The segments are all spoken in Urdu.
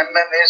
MNA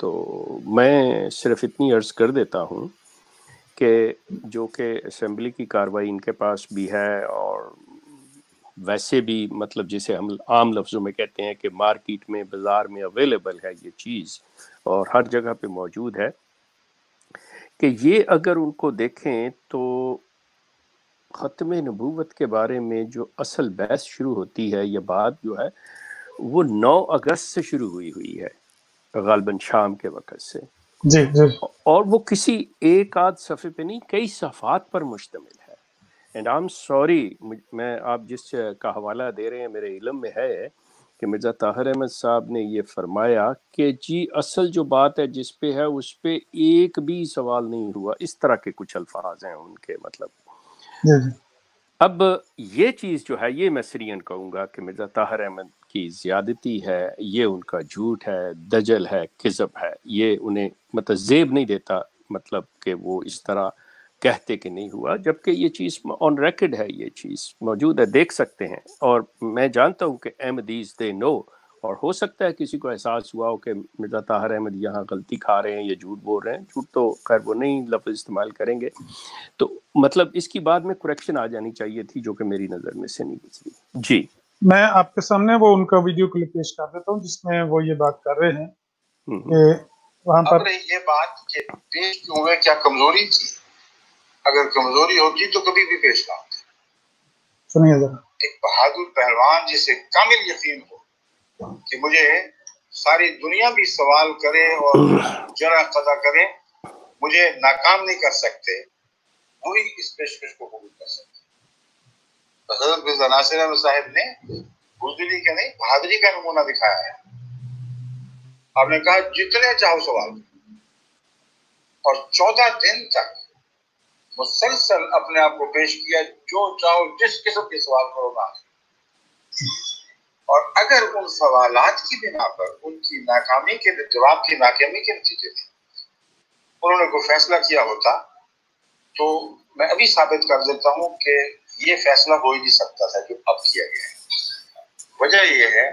تو میں صرف اتنی عرض کر دیتا ہوں کہ جو کہ اسمبلی کی کارروائی ان کے پاس بھی ہے، اور ویسے بھی مطلب جسے ہم عام لفظوں میں کہتے ہیں کہ مارکیٹ میں، بازار میں اویلیبل ہے یہ چیز اور ہر جگہ پہ موجود ہے، کہ یہ اگر ان کو دیکھیں تو ختم نبوت کے بارے میں جو اصل بحث شروع ہوتی ہے، یہ بات جو ہے وہ 9 اگست سے شروع ہوئی ہے، غالباً شام کے وقت سے، جی جی اور وہ کسی ایک آدھ صفحے پہ نہیں، کئی صفحات پر مشتمل ہے۔ اینڈ آئی ایم سوری، میں آپ جس کا حوالہ دے رہے ہیں میرے علم میں ہے کہ مرزا طاہر احمد صاحب نے یہ فرمایا کہ جی اصل جو بات ہے جس پہ ہے اس پہ ایک بھی سوال نہیں ہوا، اس طرح کے کچھ الفاظ ہیں ان کے، مطلب جی جی اب یہ چیز جو ہے، یہ میں سرین کہوں گا کہ مرزا طاہر احمد کی زیادتی ہے، یہ ان کا جھوٹ ہے، دجل ہے، کذب ہے، یہ انہیں مطلب زیب نہیں دیتا مطلب کہ وہ اس طرح کہتے کہ نہیں ہوا، جبکہ یہ چیز آن ریکڈ ہے، یہ چیز موجود ہے، دیکھ سکتے ہیں، اور میں جانتا ہوں کہ احمدیز دے نو، اور ہو سکتا ہے کسی کو احساس ہوا ہو کہ مرزا طاہر احمد یہاں غلطی کھا رہے ہیں، یہ جھوٹ بول رہے ہیں، جھوٹ تو خیر وہ نہیں لفظ استعمال کریں گے، تو مطلب اس کی بعد میں کریکشن آ جانی چاہیے تھی جو کہ میری نظر میں سے نہیں گزری۔ جی میں آپ کے سامنے وہ ان کا ویڈیو کلپ پیش کر دیتا ہوں جس میں وہ یہ بات کر رہے ہیں کہ وہاں اب پر رہی یہ بات کہ پیش کیوں ہوئے، کیا کمزوری تھی؟ اگر کمزوری ہوتی تو کبھی بھی پیش نہ ہوتی۔ سنیے ذرا۔ ایک بہادر پہلوان جسے کامل یقین ہو کہ مجھے ساری دنیا بھی سوال کرے اور جرح قضا کرے، مجھے ناکام نہیں کر سکتے، وہی اس پیشکش کو قبول کر سکتے۔ حضرت مرزا ناصر احمد صاحب نے بزدلی کا نہیں، بہادری کا نمونہ دکھایا ہے۔ آپ نے کہا جتنے چاہو سوال کرو، اور 14 دن تک مسلسل اپنے آپ کو پیش کیا، جو چاہو جس قسم کے سوال کرو گا، اور اگر ان سوالات کی بنا پر ان کی ناکامی کے جواب کی ناکامی کے نتیجے میں انہوں نے کوئی فیصلہ کیا ہوتا تو میں ابھی ثابت کر دیتا ہوں کہ یہ فیصلہ ہو ہی نہیں سکتا تھا جو اب کیا گیا ہے۔ وجہ یہ ہے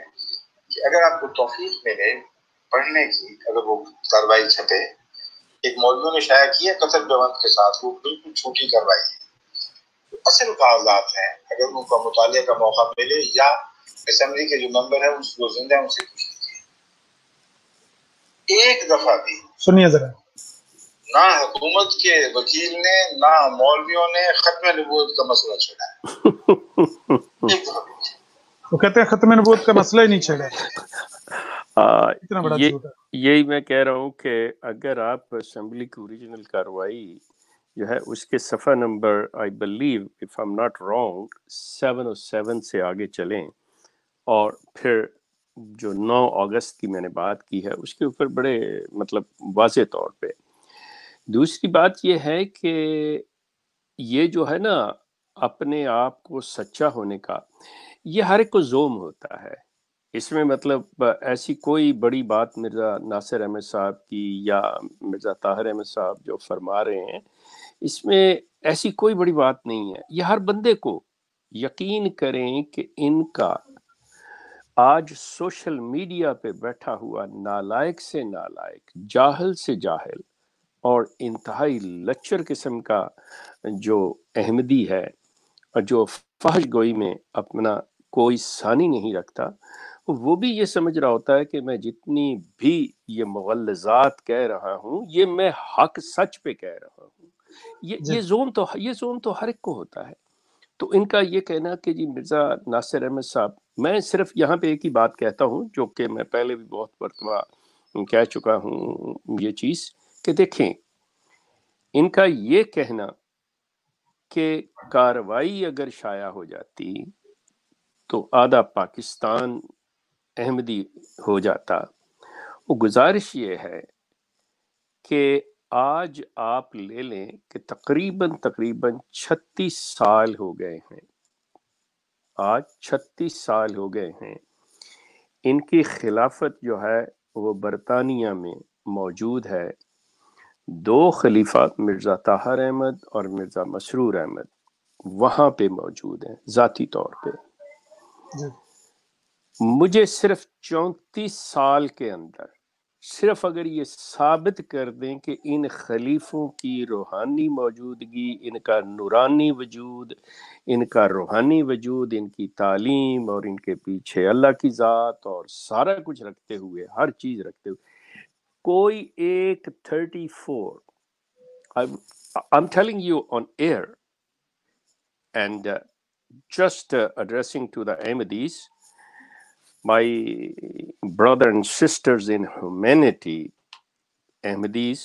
کہ اگر آپ کو توفیق ملے پڑھنے کی، اگر وہ کارروائی چھپے، ایک مولوی نے شائع کی ہے قتل پیوند کے ساتھ، وہ بالکل چھوٹی کارروائی ہے، اصل کاغذات ہیں، اگر ان کا مطالعے کا موقع ملے یا اسمبلی کے جو ممبر ہیں وہ زندہ ہیں ان سے پوچھ لیجیے، ایک دفعہ بھی سنیے ذرا۔ نہ حکومت کے وکیل نے نہ مولویوں نے ختم نبوت کا مسئلہ چھیڑا ہے، ایک دفعہ بھی۔ وہ کہتے ہیں ختم نبوت کا مسئلہ ہی نہیں چھیڑا، اتنا بڑا جھوٹ ہے۔ یہی میں کہہ رہا ہوں کہ اگر آپ اسمبلی کی اوریجنل کارروائی جو ہے اس کے صفحہ number I believe if I am not wrong 707 سے آگے چلیں، اور پھر جو 9 اگست کی میں نے بات کی ہے اس کے اوپر بڑے مطلب واضح طور پہ۔ دوسری بات یہ ہے کہ یہ جو ہے نا اپنے آپ کو سچا ہونے کا، یہ ہر ایک کو زوم ہوتا ہے، اس میں مطلب ایسی کوئی بڑی بات مرزا ناصر احمد صاحب کی یا مرزا طاہر احمد صاحب جو فرما رہے ہیں اس میں ایسی کوئی بڑی بات نہیں ہے۔ یہ ہر بندے کو یقین کریں کہ ان کا آج سوشل میڈیا پہ بیٹھا ہوا نالائق سے نالائق، جاہل سے جاہل اور انتہائی لچر قسم کا جو احمدی ہے اور جو فحش گوئی میں اپنا کوئی ثانی نہیں رکھتا، وہ بھی یہ سمجھ رہا ہوتا ہے کہ میں جتنی بھی یہ مغلظات کہہ رہا ہوں یہ میں حق سچ پہ کہہ رہا ہوں۔ یہ زوم تو ہر ایک کو ہوتا ہے۔ تو ان کا یہ کہنا کہ جی مرزا ناصر احمد صاحب، میں صرف یہاں پہ ایک ہی بات کہتا ہوں جو کہ میں پہلے بھی بہت مرتبہ کہہ چکا ہوں، یہ چیز کہ دیکھیں ان کا یہ کہنا کہ کارروائی اگر شائع ہو جاتی تو آدھا پاکستان احمدی ہو جاتا، وہ گزارش یہ ہے کہ آج آپ لے لیں کہ تقریباً 36 سال ہو گئے ہیں، آج 36 سال ہو گئے ہیں ان کی خلافت جو ہے وہ برطانیہ میں موجود ہے۔ 2 خلیفہ مرزا طاہر احمد اور مرزا مسرور احمد وہاں پہ موجود ہیں ذاتی طور پہ۔ مجھے صرف 34 سال کے اندر صرف اگر یہ ثابت کر دیں کہ ان خلیفوں کی روحانی موجودگی، ان کا نورانی وجود، ان کا روحانی وجود، ان کی تعلیم اور ان کے پیچھے اللہ کی ذات اور سارا کچھ رکھتے ہوئے، ہر چیز رکھتے ہوئے، کوئی ایک 34 I'm telling you on air and just addressing to the Ahmadis, my brother and sisters in humanity, Ahmadis,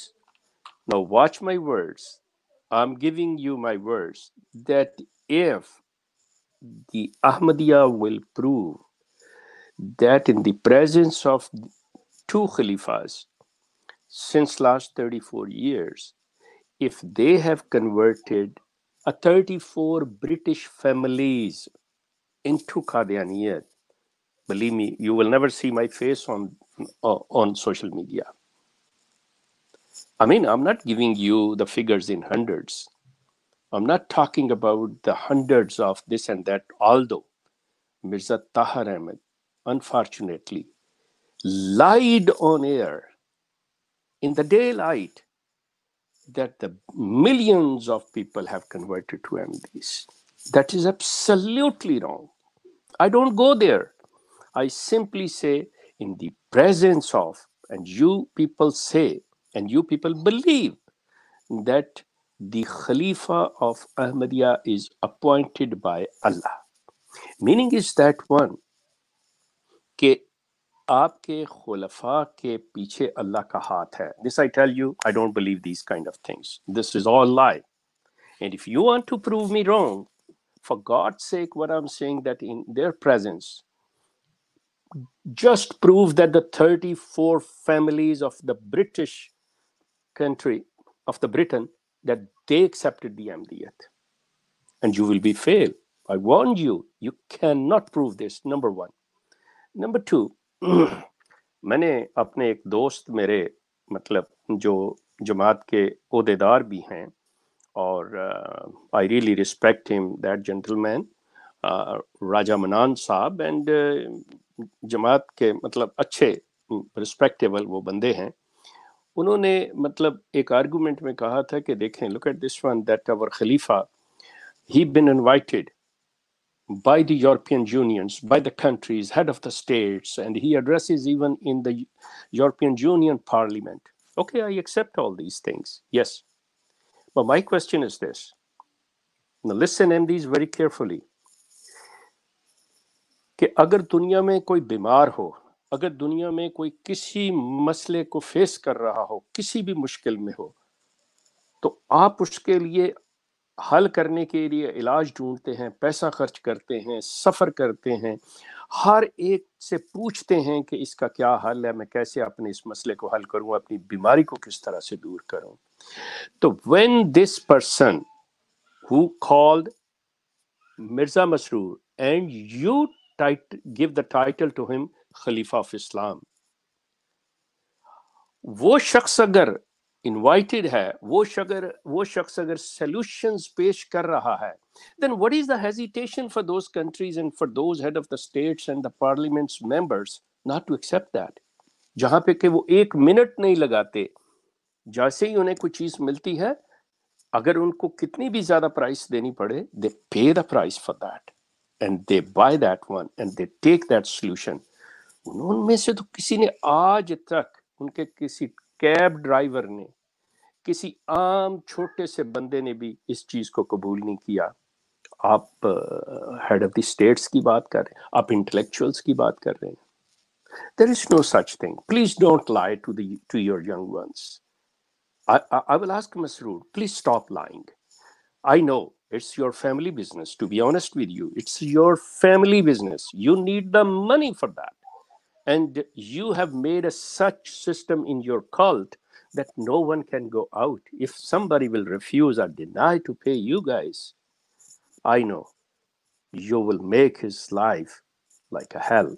now watch my words. I'm giving you my words that if the Ahmadiyya will prove that in the presence of two Khalifas since last 34 years, if they have converted 34 British families into Qadianiyat, believe me, you will never see my face on social media. I mean, I'm not giving you the figures in hundreds. I'm not talking about the hundreds of this and that, although Mirza Tahir Ahmed, unfortunately, lied on air in the daylight that the millions of people have converted to Ahmadis. That is absolutely wrong. I don't go there. I simply say, in the presence of, and you people say, and you people believe that the Khalifa of Ahmadiyya is appointed by Allah. Meaning is that one, کہ آپ کے خلفاء کے پیچھے اللہ کا ہاتھ ہے. This I tell you, I don't believe these kind of things. This is all lie. And if you want to prove me wrong, for God's sake, what I'm saying that in their presence, just prove that the 34 families of the British country, of the Britain, that they accepted the Ahmadiyyat. And you will be failed. I warn you, you cannot prove this, number one. Number two, میں نے اپنے ایک دوست میرے مطلب جو جماعت کے عہدیدار بھی ہیں اور I really respect him, that gentleman, راجہ منان صاحب، اینڈ جماعت کے مطلب اچھے رسپیکٹیبل وہ بندے ہیں. انہوں نے مطلب ایک آرگومنٹ میں کہا تھا کہ دیکھیں، look at this one, that our Khalifa, he been invited by the European Unions, by the countries, head of the states, and he addresses even in the European Union Parliament. Okay, I accept all these things, yes. But my question is this. Now listen and these very carefully. کہ اگر دنیا میں کوئی بیمار ہو، اگر دنیا میں کوئی کسی مسئلے کو فیس کر رہا ہو، کسی بھی مشکل میں ہو، تو آپ اس کے لیے حل کرنے کے لیے علاج ڈھونڈتے ہیں، پیسہ خرچ کرتے ہیں، سفر کرتے ہیں، ہر ایک سے پوچھتے ہیں کہ اس کا کیا حل ہے، میں کیسے اپنے اس مسئلے کو حل کروں، اپنی بیماری کو کس طرح سے دور کروں. تو when this person who called Mirza Masroor and you give the title to him Khalifa of Islam, وہ شخص اگر انوائٹڈ ہے، وہ شخص اگر سولوشنز پیش کر رہا ہے، then what is the hesitation for those countries and for those head of the states and the parliaments members not to accept that؟ جہاں پہ کہ وہ ایک منٹ نہیں لگاتے، جیسے ہی انہیں کوئی چیز ملتی ہے، اگر ان کو کتنی بھی زیادہ پرائس دینی پڑے، they pay the price for that and they buy that one and they take that solution. ان میں سے تو کسی نے آج تک، ان کے کسی کیب ڈرائیور نے، کسی عام چھوٹے سے بندے نے بھی اس چیز کو قبول نہیں کیا. آپ ہیڈ آف دی اسٹیٹس کی بات کر رہے ہیں، آپ انٹلیکچوئلس کی بات کر رہے ہیں. There is no such thing. Please don't lie to your young ones. I will ask Masroor, please stop lying. I know it's your family business, to be honest with you. It's your family business. You need the money for that. And you have made a such system in your cult that no one can go out. If somebody will refuse or deny to pay you guys, I know you will make his life like a hell.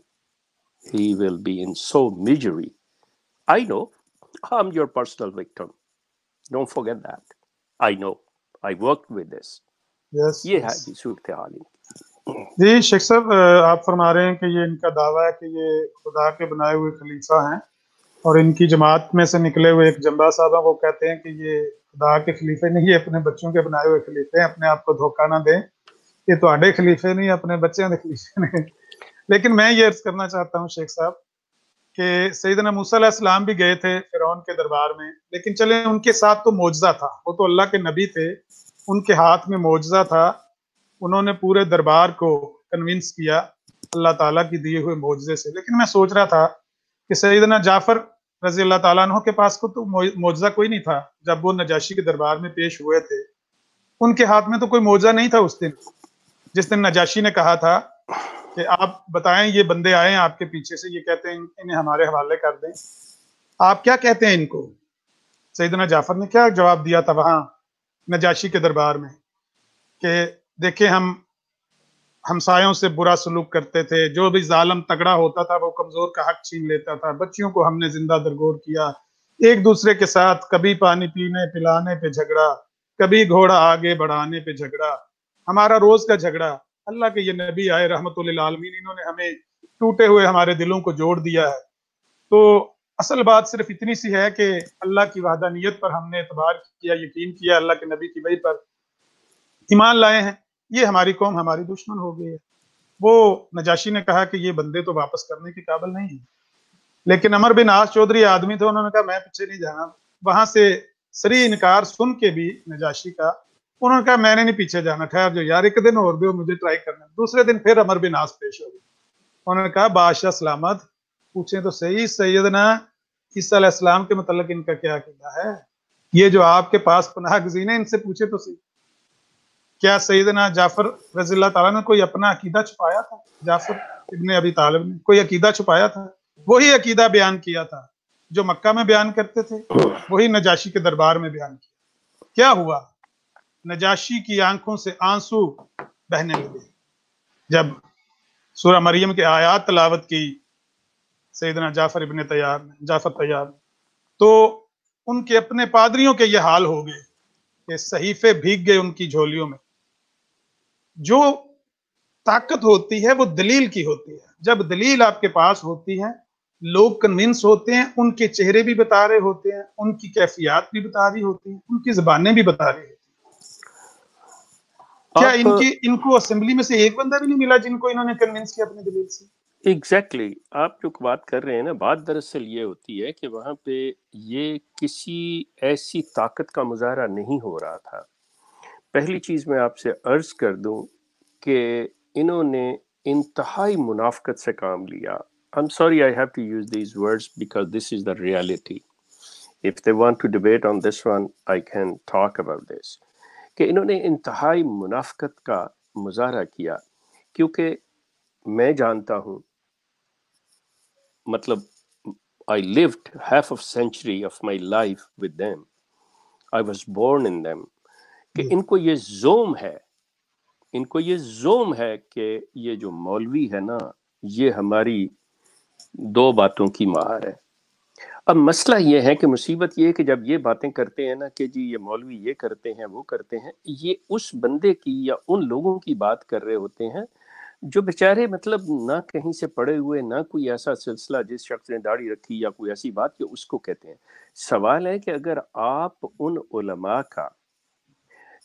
He will be in so misery. I know. I'm your personal victim. Don't forget that. I know. I worked with this. Yes. یہ ہے جی صورتحال. جی شیخ صاحب، آپ فرما رہے ہیں کہ یہ ان کا دعویٰ ہے کہ یہ خدا کے بنائے ہوئے خلیفہ ہیں اور ان کی جماعت میں سے نکلے ہوئے ایک جمبا صاحب ہیں، وہ کہتے ہیں کہ یہ خدا کے خلیفے نہیں، یہ اپنے بچوں کے بنائے ہوئے خلیفے ہیں، اپنے آپ کو دھوکہ نہ دیں، یہ تو آڈے خلیفے نہیں، اپنے بچوں کے خلیفے نہیں۔ لیکن میں یہ عرض کرنا چاہتا ہوں شیخ صاحب کہ سیدنا موسیٰ علیہ السلام بھی گئے تھے فرعون کے دربار میں، لیکن چلیں ان کے ساتھ تو معجزہ تھا، وہ تو اللہ کے نبی تھے، ان کے ہاتھ میں معجزہ تھا، انہوں نے پورے دربار کو کنونس کیا اللہ تعالیٰ کی دیے ہوئے معجزے سے۔ لیکن میں سوچ رہا تھا کہ سیدنا جعفر رضی اللہ تعالیٰ عنہ کے پاس کو تو معجزہ کوئی نہیں تھا، جب وہ نجاشی کے دربار میں پیش ہوئے تھے ان کے ہاتھ میں تو کوئی معجزہ نہیں تھا اس دن، جس دن نجاشی نے کہا تھا کہ آپ بتائیں یہ بندے آئے ہیں آپ کے پیچھے سے، یہ کہتے ہیں انہیں ہمارے حوالے کر دیں، آپ کیا کہتے ہیں ان کو؟ سیدنا جعفر نے کیا جواب دیا تھا وہاں نجاشی کے دربار میں کہ دیکھیں ہم ہمسایوں سے برا سلوک کرتے تھے، جو بھی ظالم تگڑا ہوتا تھا وہ کمزور کا حق چھین لیتا تھا، بچیوں کو ہم نے زندہ درگور کیا، ایک دوسرے کے ساتھ کبھی پانی پینے پلانے پہ جھگڑا، کبھی گھوڑا آگے بڑھانے پہ جھگڑا، ہمارا روز کا جھگڑا، اللہ کے یہ نبی آئے رحمت للعالمین، انہوں نے ہمیں ٹوٹے ہوئے ہمارے دلوں کو جوڑ دیا ہے۔ تو اصل بات صرف اتنی سی ہے کہ اللہ کی وحدانیت پر ہم نے اعتبار کیا، یقین کیا، اللہ کے نبی کی وحی پر ایمان لائے ہیں، یہ ہماری قوم ہماری دشمن ہو گئی ہے۔ وہ نجاشی نے کہا کہ یہ بندے تو واپس کرنے کے قابل نہیں ہیں، لیکن عمر بن عاص چودھری آدمی تھے، انہوں نے کہا میں پیچھے نہیں جانا۔ وہاں سے سری انکار سن کے بھی نجاشی کا، انہوں نے کہا میں نے نہیں پیچھے جانا، ٹھہر جو یار ایک دن اور دو مجھے ٹرائی کرنا۔ دوسرے دن پھر عمر بن عاص پیش ہو گئے، انہوں نے کہا بادشاہ سلامت، پوچھیں تو صحیح سیدنا عیسیٰ علیہ السلام کے متعلق ان کا کیا عقیدہ ہے، یہ جو آپ کے پاس پناہ گزین ہیں ان سے پوچھے تو صحیح، کیا سیدنا جعفر رضی اللہ تعالیٰ نے کوئی اپنا عقیدہ چھپایا تھا؟ جعفر ابن ابی طالب نے کوئی عقیدہ چھپایا تھا؟ وہی عقیدہ بیان کیا تھا جو مکہ میں بیان کرتے تھے، وہی نجاشی کے دربار میں بیان کیا۔ کیا ہوا؟ نجاشی کی آنکھوں سے آنسو بہنے لگے جب سورہ مریم کے آیات تلاوت کی سیدنا جعفر طیار نے، تو ان کے اپنے پادریوں کے یہ حال ہو گئے کہ صحیفے بھیگ گئے ان کی جھولیوں میں۔ جو طاقت ہوتی ہے وہ دلیل کی ہوتی ہے، جب دلیل آپ کے پاس ہوتی ہے لوگ کنونس ہوتے ہیں، ان کے چہرے بھی بتا رہے ہوتے ہیں، ان کی کیفیات بھی بتا رہی ہوتی ہیں، ان کی زبانیں بھی بتا رہی ہوتی ہیں۔ کیا ان کو اسمبلی میں سے ایک بندہ بھی نہیں ملا جن کو انہوں نے کنونس کیا اپنی دلیل سے؟ ایگزیکٹلی آپ جو بات کر رہے ہیں نا، بات دراصل یہ ہوتی ہے کہ وہاں پہ یہ کسی ایسی طاقت کا مظاہرہ نہیں ہو رہا تھا۔ پہلی چیز میں آپ سے عرض کر دوں کہ انہوں نے انتہائی منافقت سے کام لیا۔ I'm sorry I have to use these words because this is the reality. If they want to debate on this one, I can talk about this. کہ انہوں نے انتہائی منافقت کا مظاہرہ کیا، کیونکہ میں جانتا ہوں، مطلب I lived half of century of my life with them. I was born in them. کہ ان کو یہ زوم ہے کہ یہ جو مولوی ہے نا یہ ہماری دو باتوں کی مہار ہے۔ اب مسئلہ یہ ہے کہ مصیبت یہ ہے کہ جب یہ باتیں کرتے ہیں نا کہ جی یہ مولوی یہ کرتے ہیں وہ کرتے ہیں، یہ اس بندے کی یا ان لوگوں کی بات کر رہے ہوتے ہیں جو بیچارے مطلب نہ کہیں سے پڑے ہوئے، نہ کوئی ایسا سلسلہ، جس شخص نے داڑھی رکھی یا کوئی ایسی بات کہ اس کو کہتے ہیں۔ سوال ہے کہ اگر آپ ان علماء کا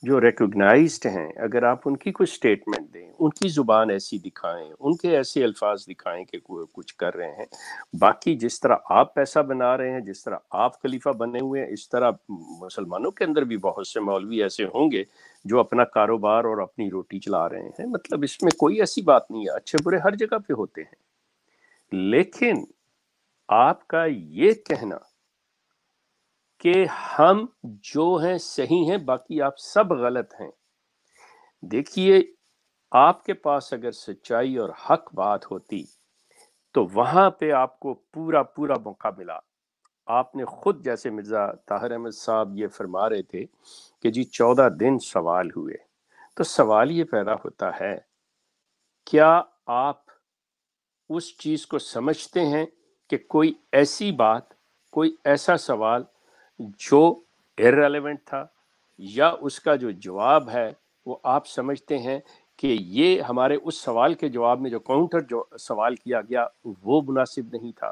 جو ریکوگنائزڈ ہیں، اگر آپ ان کی کچھ سٹیٹمنٹ دیں، ان کی زبان ایسی دکھائیں، ان کے ایسے الفاظ دکھائیں کہ کچھ کر رہے ہیں، باقی جس طرح آپ پیسہ بنا رہے ہیں، جس طرح آپ خلیفہ بنے ہوئے ہیں، اس طرح مسلمانوں کے اندر بھی بہت سے مولوی ایسے ہوں گے جو اپنا کاروبار اور اپنی روٹی چلا رہے ہیں۔ مطلب اس میں کوئی ایسی بات نہیں ہے، اچھے برے ہر جگہ پہ ہوتے ہیں، لیکن آپ کا یہ کہنا کہ ہم جو ہیں صحیح ہیں باقی آپ سب غلط ہیں، دیکھیے آپ کے پاس اگر سچائی اور حق بات ہوتی تو وہاں پہ آپ کو پورا موقع ملا۔ آپ نے خود، جیسے مرزا طاہر احمد صاحب یہ فرما رہے تھے کہ جی 14 دن سوال ہوئے، تو سوال یہ پیدا ہوتا ہے کیا آپ اس چیز کو سمجھتے ہیں کہ کوئی ایسی بات، کوئی ایسا سوال جو irrelevant تھا، یا اس کا جو جواب ہے وہ آپ سمجھتے ہیں کہ یہ ہمارے اس سوال کے جواب میں جو کاؤنٹر جو سوال کیا گیا وہ مناسب نہیں تھا؟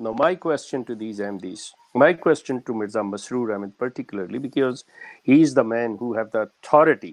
Now my question to these MDs, my question to Mirza Masroor Ahmed particularly, because he is the man who have the authority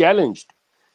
challenged,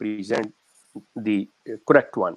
present the correct one.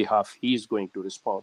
behalf he is going to respond.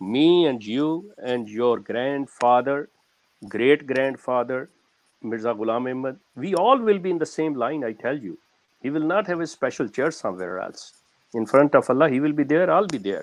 me and you and your grandfather, great grandfather Mirza Ghulam Ahmad, we all will be in the same line. I tell you, he will not have a special chair somewhere else. In front of Allah he will be there, I'll be there.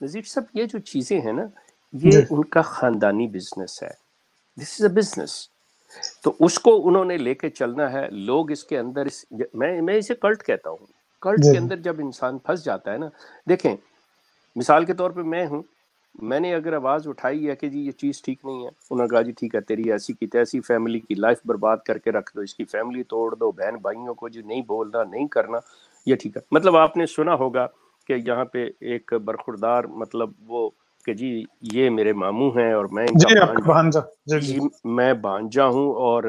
Nazir صاحب یہ جو چیزیں ہیں نا یہ ان کا خاندانی بزنس ہے, دس از اے بزنس, تو اس کو انہوں نے لے کے چلنا ہے. لوگ اس کے اندر میں اسے کلٹ کہتا ہوں. کلٹ کے اندر جب انسان پھنس جاتا ہے نا, دیکھیں مثال کے طور پہ میں ہوں, میں نے اگر آواز اٹھائی ہے کہ جی یہ چیز ٹھیک نہیں ہے, انہوں نے کہا جی ٹھیک ہے تیری ایسی کی تیسی فیملی کی لائف برباد کر کے رکھ دو, اس کی فیملی توڑ دو, بہن بھائیوں کو جو نہیں بولنا نہیں کرنا یہ ٹھیک ہے. مطلب آپ نے سنا ہوگا کہ یہاں پہ ایک برخوردار مطلب وہ کہ جی یہ میرے ماموں ہیں اور میں ان کا بھانجا, میں بھانجا ہوں, اور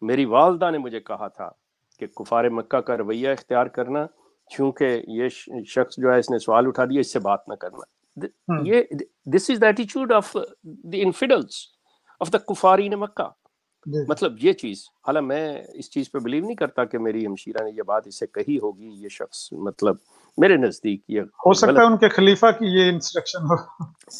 میری والدہ نے مجھے کہا تھا کہ کفار مکہ کا رویہ اختیار کرنا, چونکہ یہ شخص جو ہے اس نے سوال اٹھا دیا, اس سے بات نہ کرنا. یہ دس از the attitude of the infidels of the کفارین مکہ. مطلب یہ چیز, حالانکہ میں اس چیز پہ بلیو نہیں کرتا کہ میری ہمشیرہ نے یہ بات اسے کہی ہوگی, یہ شخص مطلب میرے نزدیک یہ ہو سکتا ہے ان کے خلیفہ کی یہ انسٹرکشن ہو.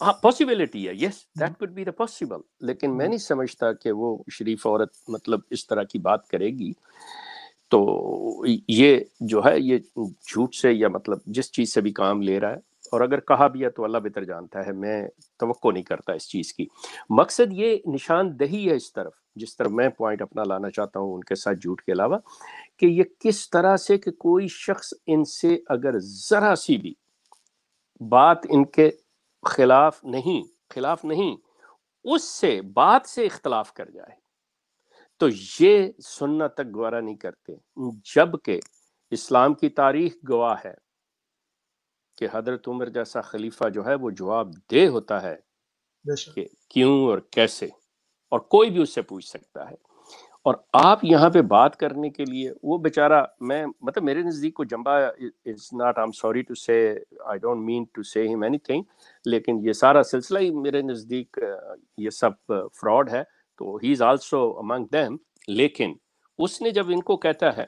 ہاں پاسبلٹی ہے, yes that could be the possible, لیکن میں نہیں سمجھتا کہ وہ شریف عورت مطلب اس طرح کی بات کرے گی. تو یہ جو ہے یہ جھوٹ سے یا مطلب جس چیز سے بھی کام لے رہا ہے, اور اگر کہا بھی ہے تو اللہ بہتر جانتا ہے, میں توقع نہیں کرتا اس چیز کی. مقصد یہ نشاندہی ہے اس طرف, جس طرح میں پوائنٹ اپنا لانا چاہتا ہوں ان کے ساتھ جھوٹ کے علاوہ, کہ یہ کس طرح سے کہ کوئی شخص ان سے اگر ذرا سی بھی بات ان کے خلاف نہیں اس سے بات سے اختلاف کر جائے تو یہ سننا تک گوارا نہیں کرتے. جبکہ اسلام کی تاریخ گواہ ہے کہ حضرت عمر جیسا خلیفہ جو ہے وہ جواب دہ ہوتا ہے کہ کیوں اور کیسے, اور کوئی بھی اس سے پوچھ سکتا ہے. اور آپ یہاں پہ بات کرنے کے لیے وہ بیچارہ, میں مطلب میرے نزدیک کو جمبا is not, I am sorry to say, I don't mean to سے ہم اینی تھنگ, لیکن یہ سارا سلسلہ ہی میرے نزدیک یہ سب فراڈ ہے, تو ہی از آلسو امنگ دیم. لیکن اس نے جب ان کو کہتا ہے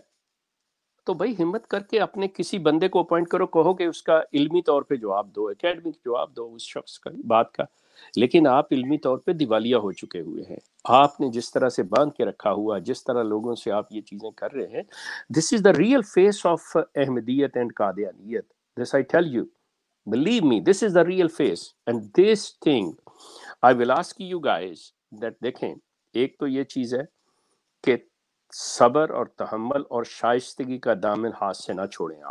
تو بھائی ہمت کر کے اپنے کسی بندے کو اپوائنٹ کرو, کہو کہ اس کا علمی طور پہ جواب دو, اکیڈمک جواب دو اس شخص کا بات کا. لیکن آپ علمی طور پہ دیوالیہ ہو چکے ہوئے ہیں. آپ نے جس طرح سے باندھ کے رکھا ہوا, جس طرح لوگوں سے آپ یہ چیزیں کر رہے ہیں, this is the real face of احمدیت اینڈ قادیانیت. This I tell you, believe me, this is the real face. And this thing I will ask you guys that دیکھیں, ایک تو یہ چیز ہے کہ صبر اور تحمل اور شائستگی کا دامن ہاتھ سے نہ چھوڑیں.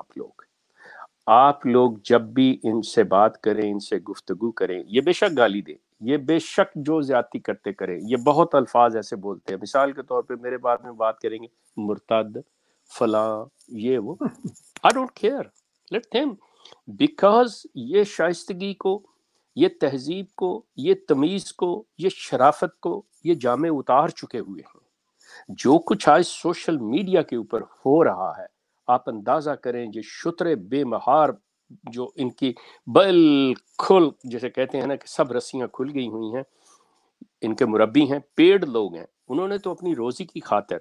آپ لوگ جب بھی ان سے بات کریں, ان سے گفتگو کریں, یہ بے شک گالی دیں, یہ بے شک جو زیادتی کرتے کریں, یہ بہت الفاظ ایسے بولتے ہیں, مثال کے طور پہ میرے بارے میں بات کریں گے مرتد فلاں یہ وہ, I don't care, let them, because یہ شائستگی کو, یہ تہذیب کو, یہ تمیز کو, یہ شرافت کو یہ جامے اتار چکے ہوئے ہیں. جو کچھ آج سوشل میڈیا کے اوپر ہو رہا ہے, آپ اندازہ کریں یہ شترے بے مہار جو ان کی بالکل جیسے کہتے ہیں نا کہ سب رسیاں کھل گئی ہوئی ہیں, ان کے مربی ہیں, پیڈ لوگ ہیں, انہوں نے تو اپنی روزی کی خاطر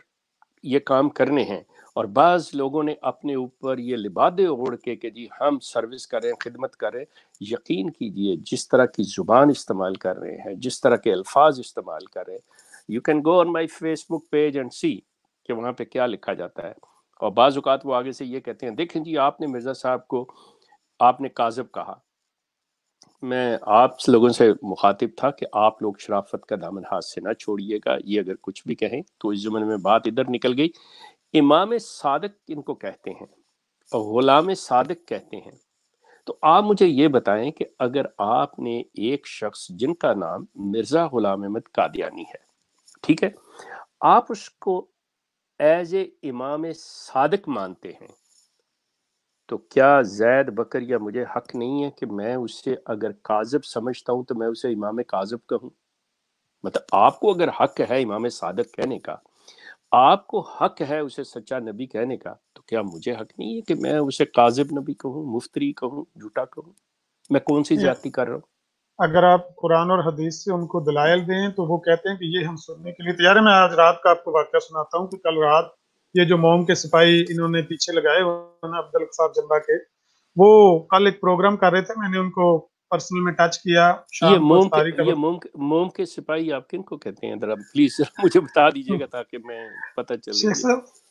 یہ کام کرنے ہیں. اور بعض لوگوں نے اپنے اوپر یہ لبادے اوڑھ کے کہ جی ہم سروس کر رہے ہیں, خدمت کر رہے ہیں. یقین کیجئے جس طرح کی زبان استعمال کر رہے ہیں, جس طرح کے الفاظ استعمال کر رہے ہیں, you can go on my Facebook page and see کہ وہاں پہ کیا لکھا جاتا ہے. اور بعض اوقات وہ آگے سے یہ کہتے ہیں دیکھیں جی آپ نے مرزا صاحب کو آپ نے کاذب کہا. میں آپ لوگوں سے مخاطب تھا کہ آپ لوگ شرافت کا دامن ہاتھ سے نہ چھوڑیے گا, یہ اگر کچھ بھی کہیں تو اس زمانے میں بات ادھر نکل گئی. امام صادق ان کو کہتے ہیں اور غلام صادق کہتے ہیں. تو آپ مجھے یہ بتائیں کہ اگر آپ نے ایک شخص جن کا نام مرزا غلام احمد قادیانی ہے, ٹھیک ہے, آپ اس کو ایز اے امام صادق مانتے ہیں, تو کیا زید بکر یا مجھے حق نہیں ہے کہ میں اس سے اگر کاذب سمجھتا ہوں تو میں اسے امام کاذب کہوں؟ مطلب آپ کو اگر حق ہے امام صادق کہنے کا, آپ کو حق ہے اسے سچا نبی کہنے کا, تو کیا مجھے حق نہیں ہے کہ میں اسے کاذب نبی کہوں, مفتری کہوں, جھوٹا کہوں؟ میں کون سی زیادتی کر رہا ہوں؟ اگر آپ قرآن اور حدیث سے ان کو دلائل دیں تو وہ کہتے ہیں کہ یہ ہم سننے کے لیے تیار ہیں. میں آج رات کا آپ کو واقعہ سناتا ہوں کہ کل رات یہ جو موم کے سپاہی انہوں نے پیچھے لگائے ہوئے ہیں عبدالق صاحب جمبا کے, وہ کل ایک پروگرام کر رہے تھے, میں نے ان کو پرسنل میں ٹچ کیا. یہ موم کے سپاہی آپ کن کو کہتے ہیں؟ ذرا پلیز مجھے بتا دیجیے گا تاکہ میں پتہ چلے. شیخ صاحب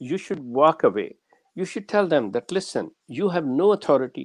you should walk away, you should tell them that listen, you have no authority,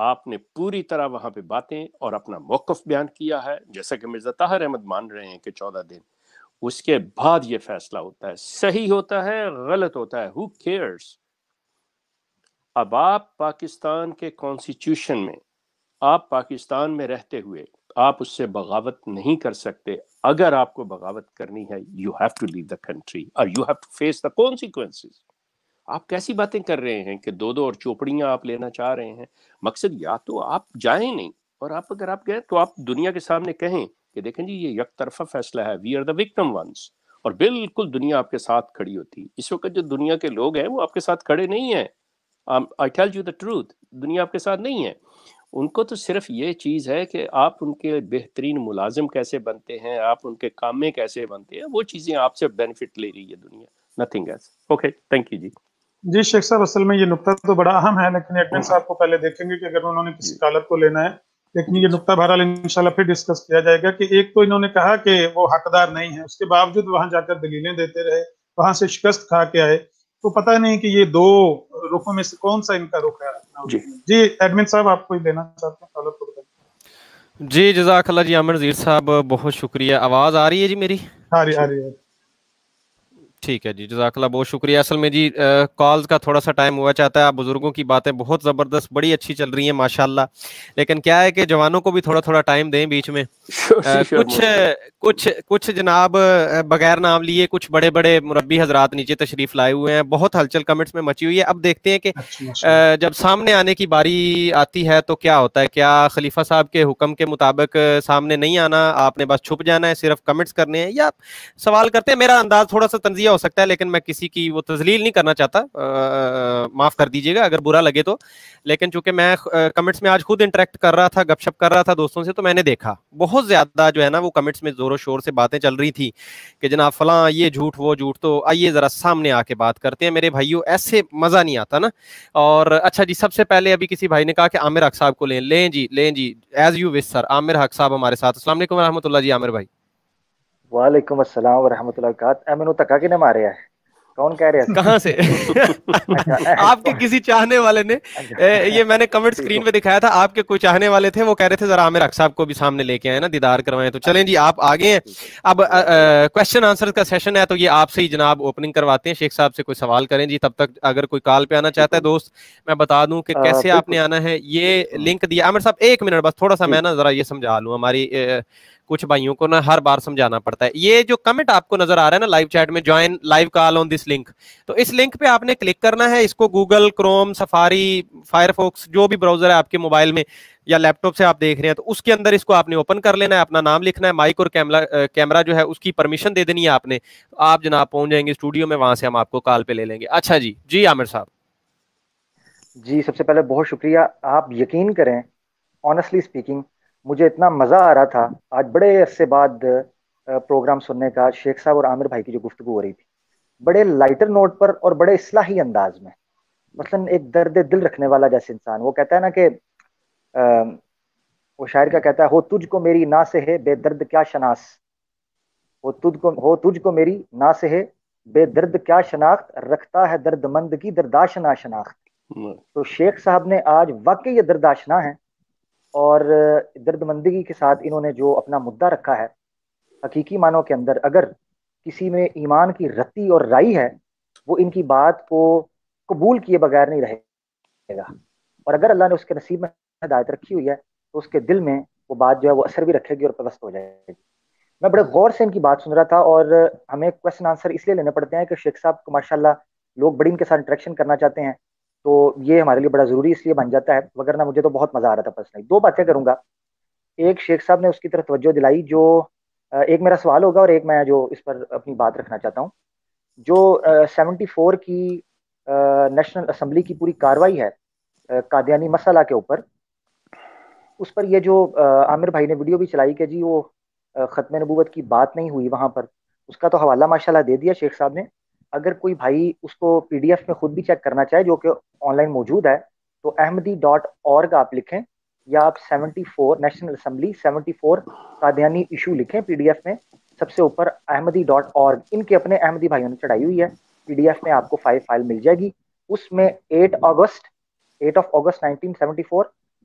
آپ نے پوری طرح وہاں پہ باتیں اور اپنا موقف بیان کیا ہے، جیسا کہ مرزا طاہر احمد مان رہے ہیں کہ 14 دن، اس کے بعد یہ فیصلہ ہوتا ہے، صحیح ہوتا ہے غلط ہوتا ہے، who cares؟ اب آپ پاکستان کے کانسٹیٹیوشن میں، آپ پاکستان میں رہتے ہوئے آپ اس سے بغاوت نہیں کر سکتے. اگر آپ کو بغاوت کرنی ہے you have to leave the country or you have to face the consequences. آپ کیسی باتیں کر رہے ہیں کہ دو اور چوپڑیاں آپ لینا چاہ رہے ہیں؟ مقصد یا تو آپ جائیں نہیں، اور اگر آپ گئے تو آپ دنیا کے سامنے کہیں کہ دیکھیں جی یہ یک طرفہ فیصلہ ہے، we are the victim ones، اور بالکل دنیا آپ کے ساتھ کھڑی ہوتی. اس وقت جو دنیا کے لوگ ہیں وہ آپ کے ساتھ کھڑے نہیں ہیں. I tell you the truth، دنیا آپ کے ساتھ نہیں ہے. ان کو تو صرف یہ چیز ہے کہ آپ ان کے بہترین ملازم کیسے بنتے ہیں، آپ ان کے کام میں کیسے بنتے ہیں، وہ چیزیں آپ سے بینیفٹ لے رہی ہے دنیا، nothing else. Okay, thank you جی. جی شیخ صاحب، اصل میں یہ نقطہ تو بڑا اہم ہے، لیکن ایڈمن صاحب کو پہلے دیکھیں گے کہ اگر انہوں نے کسی کالر کو لینا ہے، لیکن یہ نقطہ بہرحال انشاءاللہ پھر ڈسکس کیا جائے گا کہ ایک تو انہوں نے کہا کہ وہ حقدار نہیں ہے، اس کے باوجود وہاں جا کر دلیلیں دیتے رہے، وہاں سے شکست کھا کے آئے، تو پتہ نہیں کہ یہ دو رخوں میں سے کون سا ان کا رخ ہے. جی ایڈمن صاحب، آپ کوئی لینا چاہتے ہیں کالر کو؟ جی جزاک اللہ جی. عامر نذیر صاحب بہت شکریہ. آواز آ رہی ہے جی میری؟ آ رہی ہے. ٹھیک ہے جی، جزاک اللہ، بہت شکریہ. اصل میں جی کالز کا تھوڑا سا ٹائم ہوا چاہتا ہے. آپ بزرگوں کی باتیں بہت زبردست، بڑی اچھی چل رہی ہیں ماشاءاللہ، لیکن کیا ہے کہ جوانوں کو بھی تھوڑا تھوڑا ٹائم دیں بیچ میں. کچھ جناب بغیر نام لیے کچھ بڑے بڑے مربی حضرات نیچے تشریف لائے ہوئے ہیں، بہت ہلچل کمنٹس میں مچی ہوئی ہے. اب دیکھتے ہیں کہ جب سامنے آنے کی باری آتی ہے تو کیا ہوتا ہے. کیا خلیفہ صاحب کے حکم کے مطابق سامنے نہیں آنا، آپ نے بس چھپ جانا ہے، صرف کمنٹس کرنے ہیں، یا سوال کرتے ہیں؟ میرا انداز تھوڑا سا تنزیہ ہو سکتا ہے، لیکن میں کسی کی وہ تذلیل نہیں کرنا چاہتا، معاف کر دیجیے گا اگر برا لگے تو. لیکن چونکہ میں کمنٹس میں آج خود انٹریکٹ کر رہا تھا، گپ شپ کر رہا تھا دوستوں سے، تو میں نے دیکھا بہت زیادہ جو ہے نا وہ کمنٹس میں زور و شور سے باتیں چل رہی تھی کہ جناب فلاں یہ جھوٹ وہ جھوٹ. تو آئیے ذرا سامنے آ کے بات کرتے ہیں میرے بھائیوں، ایسے مزہ نہیں آتا نا. اور اچھا جی، سب سے پہلے ابھی کسی بھائی نے کہا کہ عامر حق صاحب کو لیں جی ایز یو وش سر. عامر حق صاحب ہمارے ساتھ. السلام علیکم ورحمۃ اللہ جی. عامر بھائی وعلیکم السلام ورحمۃ اللہ وبرکاتہ. میں نے تکا کے نہ مارے ہے، کون کہہ رہے ہیں؟ کہاں سے؟ آپ کے کسی چاہنے والے نے، یہ میں نے کمنٹ سکرین پہ دکھایا تھا، آپ کے کوئی چاہنے والے تھے، وہ کہہ رہے تھے ذرا عامر حق صاحب کو بھی سامنے لے کے آئے نا، دیدار کروائیں. تو چلیں جی، آپ آگے ہیں. اب کوشچن آنسر کا سیشن ہے، تو یہ آپ سے ہی جناب اوپننگ کرواتے ہیں. شیخ صاحب سے کوئی سوال کریں جی. تب تک اگر کوئی کال پہ آنا چاہتا ہے دوست، میں بتا دوں کہ کیسے آپ نے آنا ہے. یہ لنک دیا عامر صاحب، ایک منٹ بس تھوڑا سا میں نا ذرا یہ سمجھا لوں. ہماری کچھ بھائیوں کو نا ہر بار سمجھانا پڑتا ہے. یہ جو کمنٹ آپ کو نظر آ رہا ہے نا لائیو چیٹ میں، join live call on this link, تو اس لنک پہ آپ نے کلک کرنا ہے. اس کو Google, Chrome, safari, fire focus, جو بھی براؤزر ہے آپ کے موبائل میں یا لیپ ٹاپ سے آپ دیکھ رہے ہیں، تو اس کے اندر اس کو آپ نے اوپن کر لینا ہے، اپنا نام لکھنا ہے، مائک اور کیمرہ جو ہے اس کی پرمیشن دے دینی ہے آپ نے. آپ جناب پہنچ جائیں گے اسٹوڈیو میں، وہاں سے ہم آپ کو کال پہ لے لیں گے. اچھا جی عامر صاحب. جی سب سے پہلے بہت شکریہ. آپ یقین کریں، آنیسٹلی اسپیکنگ مجھے اتنا مزہ آ رہا تھا آج بڑے عرصے بعد پروگرام سننے کا. شیخ صاحب اور عامر بھائی کی جو گفتگو ہو رہی تھی، بڑے لائٹر نوٹ پر اور بڑے اصلاحی انداز میں، مثلا ایک درد دل رکھنے والا جیسے انسان. وہ کہتا ہے نا کہ وہ شاعر کا کہتا ہے، ہو تجھ کو میری نا سے ہے بے درد کیا شناس، ہو تجھ کو میری نا سے ہے بے درد کیا شناخت، رکھتا ہے درد مند کی درداشنا شناخت. تو شیخ صاحب نے آج واقعی یہ درداشنا ہے، اور درد مندگی کے ساتھ انہوں نے جو اپنا مدعا رکھا ہے، حقیقی معنوں کے اندر اگر کسی میں ایمان کی رتی اور رائی ہے، وہ ان کی بات کو قبول کیے بغیر نہیں رہے گا. اور اگر اللہ نے اس کے نصیب میں ہدایت رکھی ہوئی ہے تو اس کے دل میں وہ بات جو ہے وہ اثر بھی رکھے گی اور پیوست ہو جائے گی. میں بڑے غور سے ان کی بات سن رہا تھا، اور ہمیں کویسچن آنسر اس لیے لینے پڑتے ہیں کہ شیخ صاحب کو ماشاءاللہ لوگ بڑی ان کے ساتھ انٹریکشن کرنا چاہتے ہیں، تو یہ ہمارے لیے بڑا ضروری اس لیے بن جاتا ہے. وگرنہ مجھے تو بہت مزہ آ رہا تھا پرسنلی. دو باتیں کروں گا. ایک شیخ صاحب نے اس کی طرف توجہ دلائی، جو ایک میرا سوال ہوگا اور ایک میں جو اس پر اپنی بات رکھنا چاہتا ہوں. جو 74 کی نیشنل اسمبلی کی پوری کاروائی ہے قادیانی مسئلہ کے اوپر، اس پر یہ جو عامر بھائی نے ویڈیو بھی چلائی کہ جی وہ ختم نبوت کی بات نہیں ہوئی وہاں پر، اس کا تو حوالہ ماشاءاللہ دے دیا شیخ صاحب نے. اگر کوئی بھائی اس کو PDF میں خود بھی چیک کرنا چاہے، جو کہ آن لائن موجود ہے، تو ahmadi.org آپ لکھیں، یا آپ 74 نیشنل اسمبلی 74 قادیانی ایشو لکھیں PDF میں. سب سے اوپر ahmadi.org، ان کے اپنے احمدی بھائیوں نے چڑھائی ہوئی ہے. PDF میں آپ کو فائل مل جائے گی. اس میں 8 اگست 1974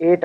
8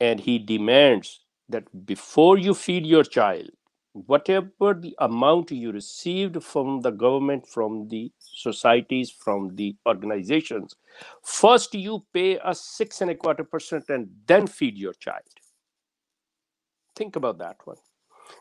and he demands that before you feed your child, whatever the amount you received from the government, from the societies, from the organizations, first you pay us 6.25% and then feed your child. Think about that one.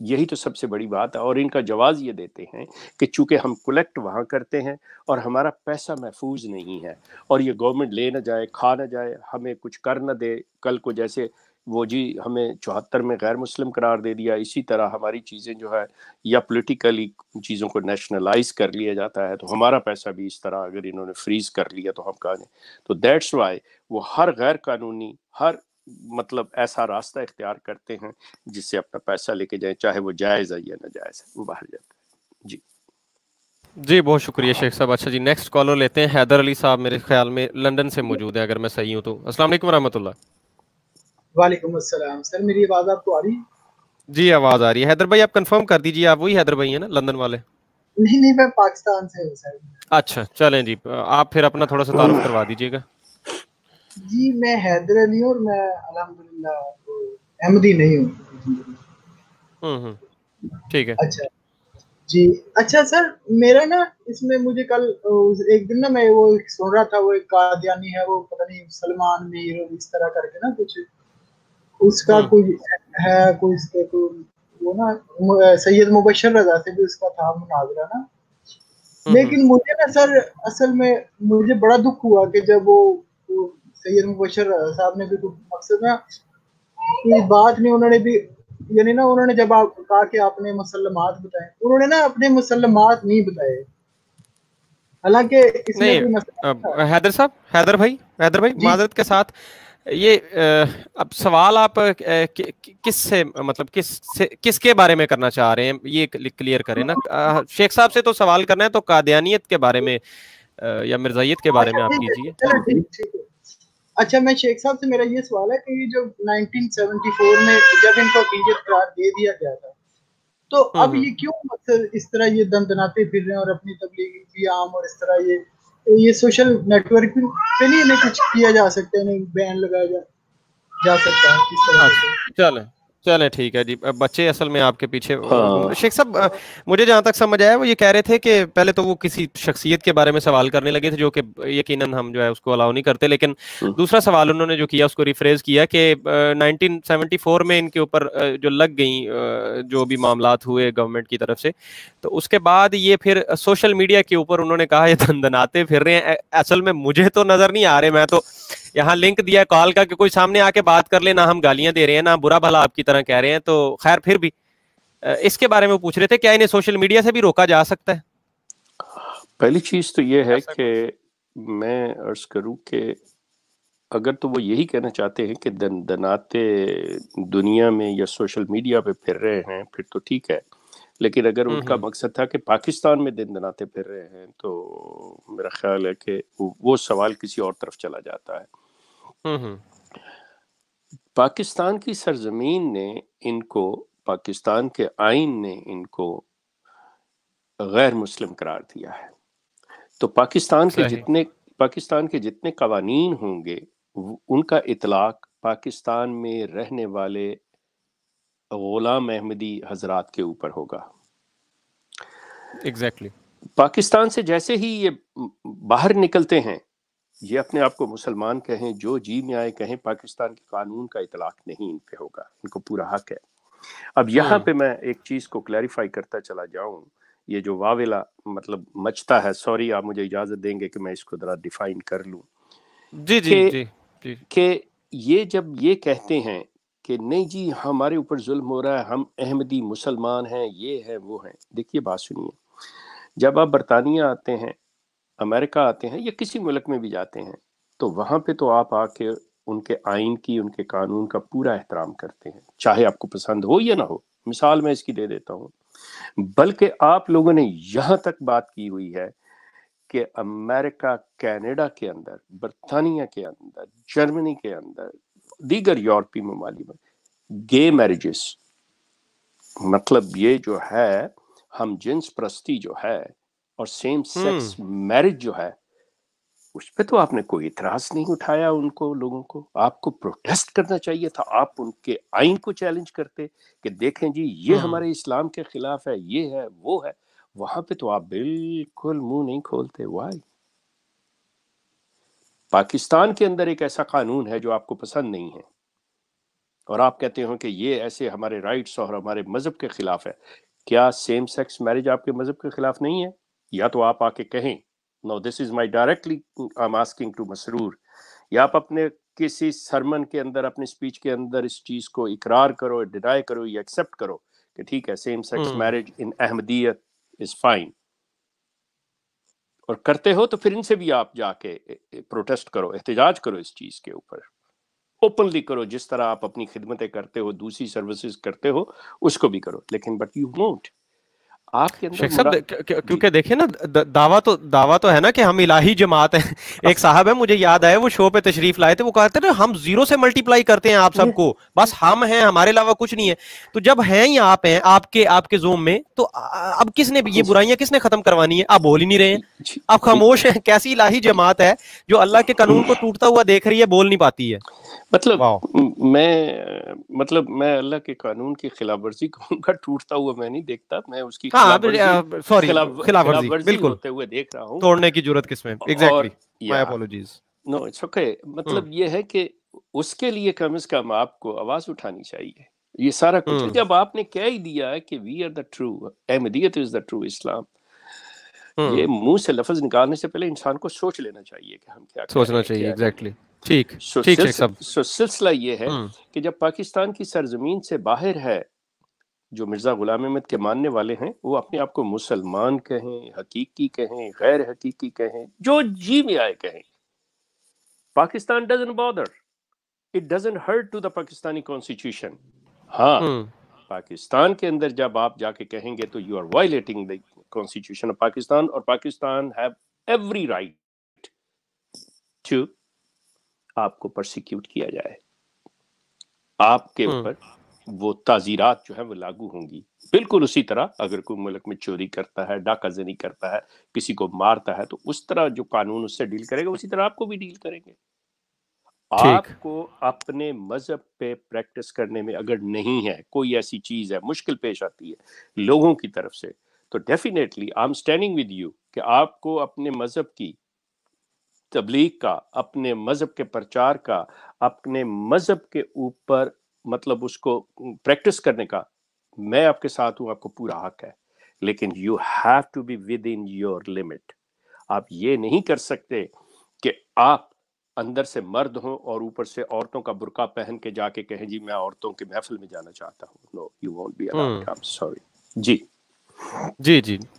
یہی تو سب سے بڑی بات ہے. اور ان کا جواز یہ دیتے ہیں کہ چونکہ ہم کلیکٹ وہاں کرتے ہیں اور ہمارا پیسہ محفوظ نہیں ہے اور یہ گورنمنٹ لے نہ جائے, کھا نہ جائے, ہمیں کچھ کر نہ دے کل کو, جیسے وہ جی ہمیں 74 میں غیر مسلم قرار دے دیا, اسی طرح ہماری چیزیں جو ہے یا پولیٹیکلی چیزوں کو نیشنلائز کر لیا جاتا ہے, تو ہمارا پیسہ بھی اس طرح اگر انہوں نے فریز کر لیا تو ہم کہاں جائیں. تو دیٹس وائی وہ ہر غیر قانونی, ہر مطلب ایسا راستہ اختیار کرتے ہیں جس سے اپنا پیسہ لے کے جائیں, چاہے وہ جائز ہے یا ناجائز ہے, وہ باہر جاتا ہے. جی جی بہت شکریہ شیخ صاحب. اچھا جی نیکسٹ کالر لیتے ہیں. حیدر علی صاحب میرے خیال میں لندن سے موجود ہے اگر میں صحیح ہوں تو. السلام علیکم ورحمۃ اللہ. وعلیکم السلام سر, میری آواز آپ کو آ رہی ہے؟ جی آواز آ رہی ہے. حیدر بھائی آپ کنفرم کر دیجیے, آپ وہی حیدر بھائی ہیں نا لندن والے؟ نہیں میں پاکستان سے ہوں سر. اچھا چلیں جی, آپ پھر اپنا تھوڑا سا تعارف کروا دیجیے گا. جی میں حیدر علی ہوں اور میں الحمدللہ احمدی نہیں ہوں. ٹھیک ہے. اچھا جی اچھا سر, میرا نا اس میں مجھے کل ایک دن نا میں وہ سن رہا تھا, وہ ایک قادیانی ہے, وہ پتہ نہیں سلمان میر اس طرح کر کے نا کچھ, اس کا کوئی ہے کوئی اس کے کوئی وہ نا سید مبشر رضا سے بھی اس کا تھا مناظرہ نا. لیکن مجھے نا سر اصل میں مجھے بڑا دکھ ہوا کہ جب وہ سید مبشر رضا صاحب نے بھی مقصد نا کوئی بات نہیں, انہوں نے بھی یعنی نا انہوں نے جب آپ کہا کہ آپ نے مسلمات بتائے, انہوں نے نا اپنے مسلمات نہیں بتائے, حالانکہ اس میں کوئی مسئلہ نہیں حیدر صاحب, حیدر بھائی معذرت کے ساتھ یہ اب سوال آپ کس سے مطلب کس کے بارے میں کرنا چاہ رہے ہیں یہ کلیئر کریں نا. شیخ صاحب سے تو سوال کرنا ہے تو قادیانیت کے بارے میں یا مرزائیت کے بارے میں آپ کیجیے. اچھا میں شیخ صاحب سے میرا یہ سوال ہے کہ یہ جو 1974 میں جب ان کو اقلیت قرار دے دیا گیا تھا تو اب یہ کیوں مقصد اس طرح یہ دندناتے پھر رہے ہیں اور اپنی تبلیغی بھی عام, اور اس طرح یہ سوشل نیٹ ورک پہ نہیں انہیں کچھ کیا جا سکتا ہے, انہیں بین لگایا جا سکتا ہے کس طرح سے؟ چلیں ٹھیک ہے جی. بچے اصل میں آپ کے پیچھے شیخ صاحب مجھے جہاں تک سمجھ آیا وہ یہ کہہ رہے تھے کہ پہلے تو وہ کسی شخصیت کے بارے میں سوال کرنے لگے تھے جو کہ یقیناً ہم جو ہے اس کو الاؤ نہیں کرتے, لیکن دوسرا سوال انہوں نے جو کیا اس کو ریفریز کیا کہ 1974 میں ان کے اوپر جو لگ گئیں جو بھی معاملات ہوئے گورنمنٹ کی طرف سے, تو اس کے بعد یہ پھر سوشل میڈیا کے اوپر انہوں نے کہا یہ دندناتے پھر رہے ہیں. اصل میں مجھے تو نظر نہیں آ رہے, میں تو یہاں لنک دیا کال کا کہ کوئی سامنے آ کے بات کر لے, نہ ہم گالیاں دے رہے ہیں نہ برا بھلا آپ کی طرح کہہ رہے ہیں, تو خیر پھر بھی اس کے بارے میں پوچھ رہے تھے کیا انہیں سوشل میڈیا سے بھی روکا جا سکتا ہے؟ پہلی چیز تو یہ ہے کہ میں عرض کروں کہ اگر تو وہ یہی کہنا چاہتے ہیں کہ دندناتے دنیا میں یا سوشل میڈیا پہ پھر رہے ہیں پھر تو ٹھیک ہے, لیکن اگر ان کا مقصد تھا کہ پاکستان میں دندناتے پھر رہے ہیں تو میرا خیال ہے کہ وہ سوال کسی اور طرف چلا جاتا ہے. پاکستان کی سرزمین نے ان کو, پاکستان کے آئین نے ان کو غیر مسلم قرار دیا ہے, تو پاکستان کے جتنے قوانین ہوں گے ان کا اطلاق پاکستان میں رہنے والے غلام احمدی حضرات کے اوپر ہوگا. ایگزیکٹلی پاکستان سے جیسے ہی یہ باہر نکلتے ہیں, یہ اپنے آپ کو مسلمان کہیں, جو جی میں آئے کہیں, پاکستان کے قانون کا اطلاق نہیں ان پہ ہوگا, ان کو پورا حق ہے. اب یہاں پہ میں ایک چیز کو کلیریفائی کرتا چلا جاؤں, یہ جو واویلا مطلب مچتا ہے, سوری آپ مجھے اجازت دیں گے کہ میں اس کو ذرا ڈیفائن کر لوں. جی جی جی جی کہ یہ جب یہ کہتے ہیں کہ نہیں جی ہمارے اوپر ظلم ہو رہا ہے, ہم احمدی مسلمان ہیں, یہ ہیں وہ ہیں. دیکھیے بات سنیے, جب آپ برطانیہ آتے ہیں, امریکہ آتے ہیں یا کسی ملک میں بھی جاتے ہیں تو وہاں پہ تو آپ آ کے ان کے آئین کی, ان کے قانون کا پورا احترام کرتے ہیں, چاہے آپ کو پسند ہو یا نہ ہو. مثال میں اس کی دے دیتا ہوں, بلکہ آپ لوگوں نے یہاں تک بات کی ہوئی ہے کہ امریکہ, کینیڈا کے اندر, برطانیہ کے اندر, جرمنی کے اندر, دیگر یورپی ممالک میں گے میرجز, مطلب یہ جو ہے ہم جنس پرستی جو ہے اور سیم سیکس میرج جو ہے, اس پہ تو آپ نے کوئی اعتراض نہیں اٹھایا. ان کو لوگوں کو آپ کو پروٹیسٹ کرنا چاہیے تھا, آپ ان کے آئین کو چیلنج کرتے کہ دیکھیں جی یہ ہمارے اسلام کے خلاف ہے, یہ ہے وہ ہے. وہاں پہ تو آپ بالکل منہ نہیں کھولتے. وائی؟ پاکستان کے اندر ایک ایسا قانون ہے جو آپ کو پسند نہیں ہے, اور آپ کہتے ہو کہ یہ ایسے ہمارے رائٹس اور ہمارے مذہب کے خلاف ہے. کیا سیم سیکس میرج آپ کے مذہب کے خلاف نہیں ہے؟ یا تو آپ آ کے کہیں no this is my directly I am asking to Masroor, یا آپ اپنے کسی سرمن کے اندر اپنے اسپیچ کے اندر اس چیز کو اقرار کرو، ڈینائی کرو یا ایکسیپٹ کرو کہ ٹھیک ہے same sex marriage in Ahmadiyyat is fine. اور کرتے ہو تو پھر ان سے بھی آپ جا کے پروٹیسٹ کرو، احتجاج کرو اس چیز کے اوپر، اوپنلی کرو. جس طرح آپ اپنی خدمتیں کرتے ہو، دوسری سروسز کرتے ہو، اس کو بھی کرو. لیکن بٹ یو وونٹ. آپ کے اندر شیخ صاحب کیونکہ دیکھیں نا دعویٰ تو ہے نا کہ ہم الہی جماعت ہیں. ایک صاحب ہے مجھے یاد آیا وہ شو پہ تشریف لائے تھے، وہ کہتے تھے ہم زیرو سے ملٹیپلائی کرتے ہیں آپ سب کو، بس ہم ہیں ہمارے علاوہ کچھ نہیں ہے. تو جب ہیں ہی آپ ہیں آپ کے زوم میں، تو اب کس نے یہ برائیاں کس نے ختم کروانی ہے؟ آپ بول ہی نہیں رہے ہیں، آپ خاموش ہیں. کیسی الہی جماعت ہے جو اللہ کے قانون کو ٹوٹتا ہوا دیکھ رہی ہے، بول نہیں پاتی ہے؟ میں اللہ کے قانون کی خلاف ورزی کہوں گا، ٹوٹتا ہوا میں نہیں دیکھتا، میں اس کی خلاف ورزی ہوتے ہوئے دیکھ رہا ہوں. توڑنے کی جرات کس میں؟ Exactly, my apologies. No it's okay. مطلب یہ ہے کہ اس کے لیے کم از کم آپ کو آواز اٹھانی چاہیے. یہ سارا کچھ جب آپ نے کہہ ہی دیا ہے کہ we are the true Ahmadiyyat is the true Islam, یہ منہ سے لفظ نکالنے سے پہلے انسان کو سوچ لینا چاہیے کہ ہم کیا سوچنا چاہیے. ایگزیکٹلی. ٹھیک. سلسلہ یہ ہے کہ جب پاکستان کی سرزمین سے باہر ہے، جو مرزا غلام احمد کے ماننے والے ہیں وہ اپنے آپ کو مسلمان کہیں، حقیقی کہیں، غیر حقیقی کہیں، جو جی میں آئے کہیں. Pakistan doesn't bother. It doesn't hurt to the Pakistani constitution. ہاں پاکستان کے اندر جب آپ جا کے کہیں گے تو you are violating the constitution of Pakistan، اور Pakistan have every right to آپ کو پرسیکیوٹ کیا جائے. آپ کے اوپر وہ تعزیرات جو ہیں وہ لاگو ہوں گی. بالکل اسی طرح اگر کوئی ملک میں چوری کرتا ہے، ڈاکہ زنی کرتا ہے، کسی کو مارتا ہے، تو اس طرح جو قانون اس سے ڈیل کرے گا اسی طرح آپ کو بھی ڈیل کریں گے. آپ کو اپنے مذہب پہ پریکٹس کرنے میں اگر نہیں ہے، کوئی ایسی چیز ہے، مشکل پیش آتی ہے لوگوں کی طرف سے، تو definitely I am standing with you کہ آپ کو اپنے مذہب کی تبلیغ کا، اپنے مذہب کے پرچار کا، اپنے مذہب کے اوپر مطلب اس کو پریکٹس کرنے کا، میں آپ کے ساتھ ہوں، آپ کو پورا حق ہے. لیکن you have to be within your limit. آپ یہ نہیں کر سکتے کہ آپ اندر سے مرد ہوں اور اوپر سے عورتوں کا برقع پہن کے جا کے کہیں جی میں عورتوں کے محفل میں جانا چاہتا ہوں. No you won't be allowed. I am sorry. جی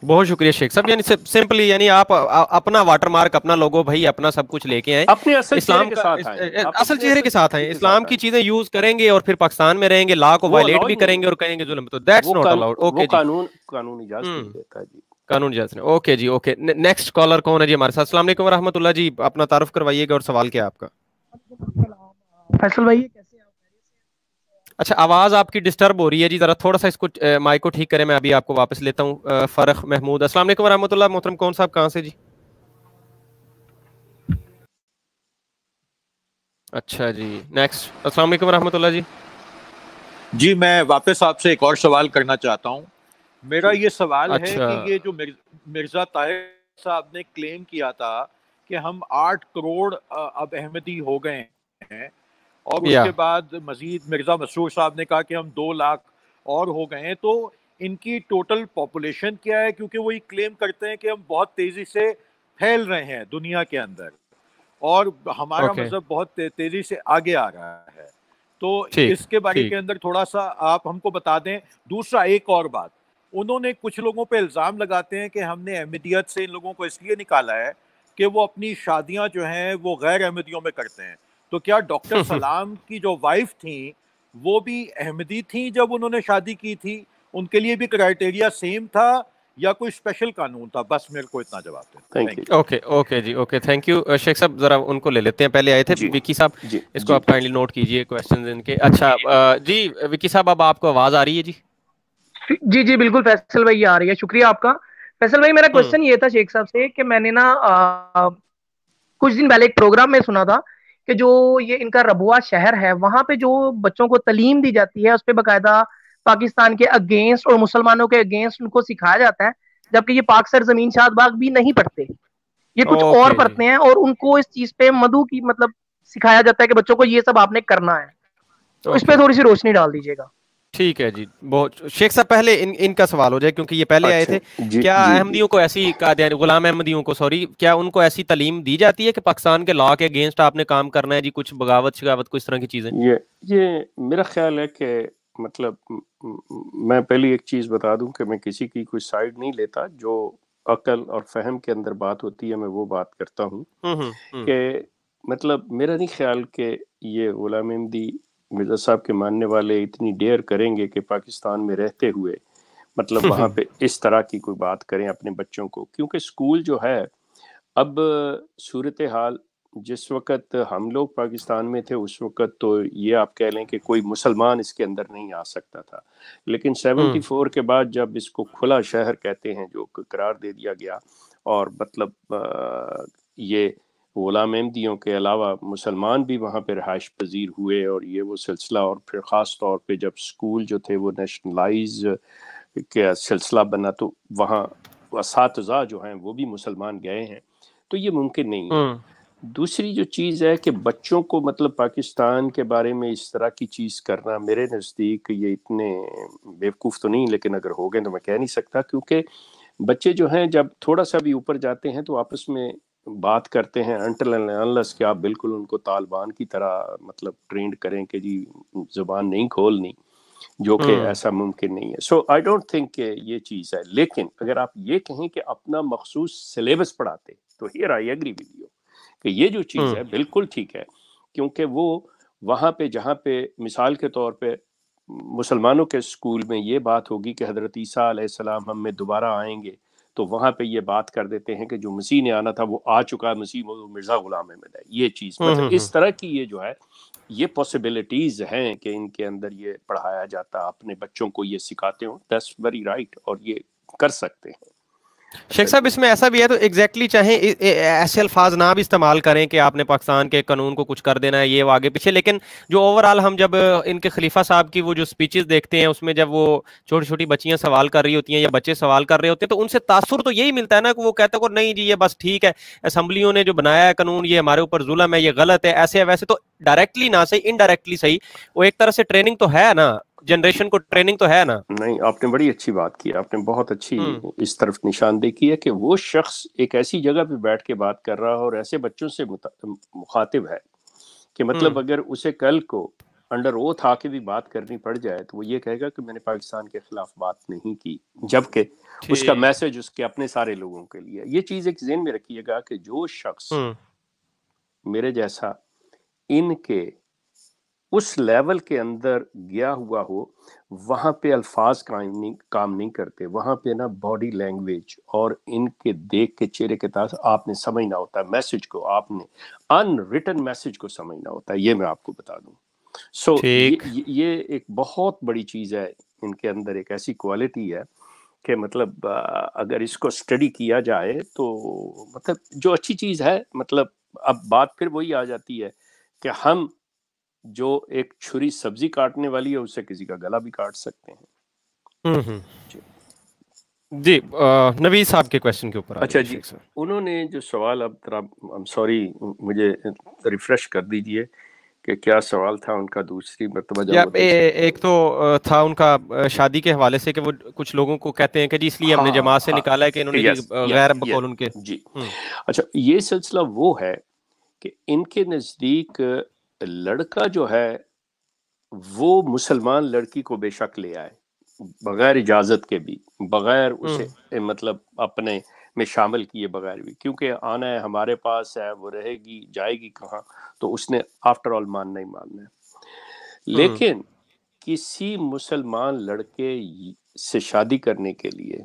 بہت شکریہ شیخ صاحب. یعنی سمپلی یعنی آپ اپنا واٹر مارک، اپنا لوگو بھائی، اپنا سب کچھ لے کے آئیں، اپنے اسلام کا اصل چہرے کے ساتھ آئیں، اسلام کی چیزیں یوز کریں گے اور پھر پاکستان میں رہیں گے، لا کو وائلیٹ بھی کریں گے اور کہیں گے ظلم. تو دیٹس ناٹ الاؤڈ. اوکے جی، قانون اجازت نہیں دیتا جی. قانون اجازت نہیں. اوکے جی. اوکے نیکسٹ کالر کون ہے جی ہمارے ساتھ؟ السلام علیکم ورحمۃ اللہ جی. اپنا تعارف کروائیے گا اور سوال کیا ہے آپ کا؟ فیصل بھائی کیسے ہیں آپ؟ اچھا آواز آپ کی ڈسٹرب ہو رہی ہے جی، ذرا تھوڑا سا اس کو مائک کو ٹھیک کریں. میں ابھی آپ کو واپس لیتا ہوں. فرخ محمود. السلام علیکم ورحمۃ اللہ. محترم کون صاحب کہاں سے جی؟ اچھا جی نیکسٹ. السلام علیکم ورحمۃ اللہ جی. جی میں واپس آپ سے ایک اور سوال کرنا چاہتا ہوں. میرا یہ سوال ہے کہ یہ جو مرزا طاہر صاحب نے کلیم کیا تھا کہ ہم 8 کروڑ اب احمدی ہو گئے ہیں، اور اس کے بعد مزید مرزا مسرور صاحب نے کہا کہ ہم 2 لاکھ اور ہو گئے ہیں، تو ان کی ٹوٹل پاپولیشن کیا ہے؟ کیونکہ وہ یہ کلیم کرتے ہیں کہ ہم بہت تیزی سے پھیل رہے ہیں دنیا کے اندر اور ہمارا مذہب بہت تیزی سے آگے آ رہا ہے. تو اس کے بارے کے اندر تھوڑا سا آپ ہم کو بتا دیں. دوسرا ایک اور بات، انہوں نے کچھ لوگوں پہ الزام لگاتے ہیں کہ ہم نے احمدیت سے ان لوگوں کو اس لیے نکالا ہے کہ وہ اپنی شادیاں جو ہیں وہ غیر احمدیوں میں کرتے ہیں. تو کیا ڈاکٹر سلام کی جو وائف تھیں وہ بھی احمدی تھیں جب انہوں نے شادی کی تھی؟ ان کے لیے بھی کرائٹیریا سیم تھا یا کوئی اسپیشل قانون تھا؟ بس میرے کو اتنا جواب دیں. اوکے جی. Okay thank you. شیخ صاحب ذرا ان کو لے لیتے ہیں. پہلے آئے تھے وکی صاحب، اس کو آپ کائنڈلی نوٹ کیجئے کویسچنز ان کے. اچھا جی وکی صاحب اب آپ کو آواز آ رہی ہے جی؟ جی بالکل فیصل بھائی آ رہی ہے. شکریہ آپ کا. فیصل بھائی میرا کوشچن یہ تھا شیخ صاحب سے کہ میں نے نا کچھ دن پہلے ایک پروگرام میں سنا تھا کہ جو یہ ان کا ربوہ شہر ہے وہاں پہ جو بچوں کو تعلیم دی جاتی ہے اس پہ باقاعدہ پاکستان کے اگینسٹ اور مسلمانوں کے اگینسٹ ان کو سکھایا جاتا ہے، جبکہ یہ پاک سرزمین شاد باغ بھی نہیں پڑھتے، یہ کچھ اور پڑھتے ہیں اور ان کو اس چیز پہ مدعو کی مطلب سکھایا جاتا ہے کہ بچوں کو یہ سب آپ نے کرنا ہے. تو اس پہ تھوڑی سی روشنی ڈال دیجیے گا. ٹھیک ہے جی. بہت شیخ صاحب پہلے ان کا سوال ہو جائے کیونکہ یہ پہلے آئے تھے. کیا احمدیوں کو ایسی غلام احمدیوں کو کیا ان کو ایسی تعلیم دی جاتی ہے کہ پاکستان کے لا کے اگینسٹ آپ نے کام کرنا ہے جی, کچھ بغاوت شگاوت کچھ طرح کی چیزیں؟ یہ میرا خیال ہے کہ مطلب میں پہلی ایک چیز بتا دوں کہ میں کسی کی کوئی سائیڈ نہیں لیتا. جو عقل اور فہم کے اندر بات ہوتی ہے میں وہ بات کرتا ہوں کہ مطلب میرا نہیں خیال کہ یہ غلام احمدی مرزا صاحب کے ماننے والے اتنی ڈیئر کریں گے کہ پاکستان میں رہتے ہوئے مطلب وہاں پہ اس طرح کی کوئی بات کریں اپنے بچوں کو. کیونکہ اسکول جو ہے اب صورتحال جس وقت ہم لوگ پاکستان میں تھے اس وقت تو یہ آپ کہہ لیں کہ کوئی مسلمان اس کے اندر نہیں آ سکتا تھا. لیکن 74 کے بعد جب اس کو کھلا شہر کہتے ہیں جو قرار دے دیا گیا اور مطلب یہ غلام احمدیوں کے علاوہ مسلمان بھی وہاں پہ رہائش پذیر ہوئے اور یہ وہ سلسلہ, اور پھر خاص طور پہ جب اسکول جو تھے وہ نیشنلائز کا سلسلہ بنا تو وہاں اساتذہ جو ہیں وہ بھی مسلمان گئے ہیں, تو یہ ممکن نہیں ہے. دوسری جو چیز ہے کہ بچوں کو مطلب پاکستان کے بارے میں اس طرح کی چیز کرنا میرے نزدیک یہ اتنے بیوقوف تو نہیں, لیکن اگر ہو گئے تو میں کہہ نہیں سکتا. کیونکہ بچے جو ہیں جب تھوڑا سا بھی اوپر جاتے ہیں تو آپس میں بات کرتے ہیں انٹل اینڈ انلیس کہ آپ بالکل ان کو طالبان کی طرح مطلب ٹرینڈ کریں کہ جی زبان نہیں کھولنی, جو کہ ایسا ممکن نہیں ہے. سو آئی ڈونٹ تھنک کہ یہ چیز ہے. لیکن اگر آپ یہ کہیں کہ اپنا مخصوص سلیبس پڑھاتے تو here I agree with you کہ یہ جو چیز ہے بالکل ٹھیک ہے. کیونکہ وہ وہاں پہ جہاں پہ مثال کے طور پہ مسلمانوں کے اسکول میں یہ بات ہوگی کہ حضرت عیسیٰ علیہ السلام ہم میں دوبارہ آئیں گے, تو وہاں پہ یہ بات کر دیتے ہیں کہ جو مسیح نے آنا تھا وہ آ چکا ہے, مسیح وہ مرزا غلام احمد ہے. یہ چیز مطلب اس طرح کی یہ جو ہے یہ پاسبلٹیز ہیں کہ ان کے اندر یہ پڑھایا جاتا, اپنے بچوں کو یہ سکھاتے ہوں. دیٹس ویری رائٹ, اور یہ کر سکتے ہیں. شیخ صاحب اس میں ایسا بھی ہے تو ایگزیکٹلی چاہیں ایسے الفاظ نہ بھی استعمال کریں کہ آپ نے پاکستان کے قانون کو کچھ کر دینا ہے یہ وہ آگے پیچھے, لیکن جو اوور آل ہم جب ان کے خلیفہ صاحب کی وہ جو سپیچز دیکھتے ہیں اس میں جب وہ چھوٹی چھوٹی بچیاں سوال کر رہی ہوتی ہیں یا بچے سوال کر رہے ہوتے ہیں تو ان سے تاثر تو یہی ملتا ہے نا کہ وہ کہتے ہیں نہیں جی یہ بس ٹھیک ہے, اسمبلیوں نے جو بنایا ہے قانون یہ ہمارے اوپر ظلم ہے, یہ غلط ہے, ایسے ہے ویسے. تو ڈائریکٹلی نہ صحیح انڈائریکٹلی صحیح وہ ایک طرح سے ٹریننگ تو ہے نا, جنریشن کو ٹریننگ تو ہے نا. نہیں, آپ نے بڑی اچھی بات کی, آپ نے بہت اچھی اس طرف نشاندہی کی ہے کہ وہ شخص ایک ایسی جگہ پہ بیٹھ کے بات کر رہا اور ایسے بچوں سے مخاطب ہے کہ مطلب اگر اسے کل کو انڈر اوتھ آ کے بھی بات کرنی پڑ جائے تو وہ یہ کہے گا کہ میں نے پاکستان کے خلاف بات نہیں کی, جبکہ اس کا میسج اس کے اپنے سارے لوگوں کے لیے. یہ چیز ایک ذہن میں رکھیے گا کہ جو شخص میرے جیسا ان کے اس لیول کے اندر گیا ہوا ہو, وہاں پہ الفاظ کام نہیں کرتے, وہاں پہ نا باڈی لینگویج اور ان کے دیکھ کے چہرے کے تاثر آپ نے سمجھنا ہوتا ہے, میسج کو آپ نے ان ریٹن میسج کو سمجھنا ہوتا ہے. یہ میں آپ کو بتا دوں. سو یہ ایک بہت بڑی چیز ہے ان کے اندر, ایک ایسی کوالٹی ہے کہ مطلب اگر اس کو اسٹڈی کیا جائے تو مطلب جو اچھی چیز ہے. مطلب اب بات پھر وہی آ جاتی ہے کہ ہم جو ایک چھری سبزی کاٹنے والی ہے اس سے کسی کا گلا بھی کاٹ سکتے ہیں. جی نوید صاحب کے کویسچن کے اوپر. اچھا جی, انہوں نے جو سوال, اب ذرا سوری مجھے ریفریش کر دیجئے کہ کیا سوال تھا ان کا دوسری مرتبہ جب ایک تو تھا ان کا شادی کے حوالے سے کہ وہ کچھ لوگوں کو کہتے ہیں کہ جی اس لیے ہم نے جماعت سے نکالا ہے کہ انہوں نے غیر بقول ان کے. جی اچھا, یہ سلسلہ وہ ہے کہ ان کے نزدیک لڑکا جو ہے وہ مسلمان لڑکی کو بے شک لے آئے بغیر اجازت کے بھی, بغیر اسے مطلب اپنے میں شامل کیے بغیر بھی, کیونکہ آنا ہے ہمارے پاس ہے, وہ رہے گی جائے گی کہاں, تو اس نے آفٹر آل ماننا ہی ماننا ہے. لیکن کسی مسلمان لڑکے سے شادی کرنے کے لیے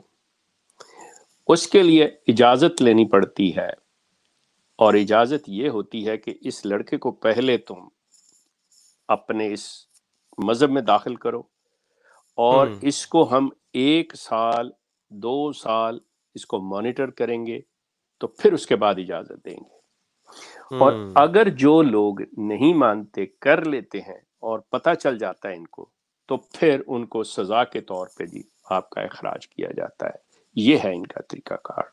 اس کے لیے اجازت لینی پڑتی ہے, اور اجازت یہ ہوتی ہے کہ اس لڑکے کو پہلے تم اپنے اس مذہب میں داخل کرو اور اس کو ہم 1 سال 2 سال اس کو مانیٹر کریں گے, تو پھر اس کے بعد اجازت دیں گے. اور اگر جو لوگ نہیں مانتے کر لیتے ہیں اور پتہ چل جاتا ہے ان کو, تو پھر ان کو سزا کے طور پہ بھی آپ کا اخراج کیا جاتا ہے. یہ ہے ان کا طریقہ کار.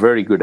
very good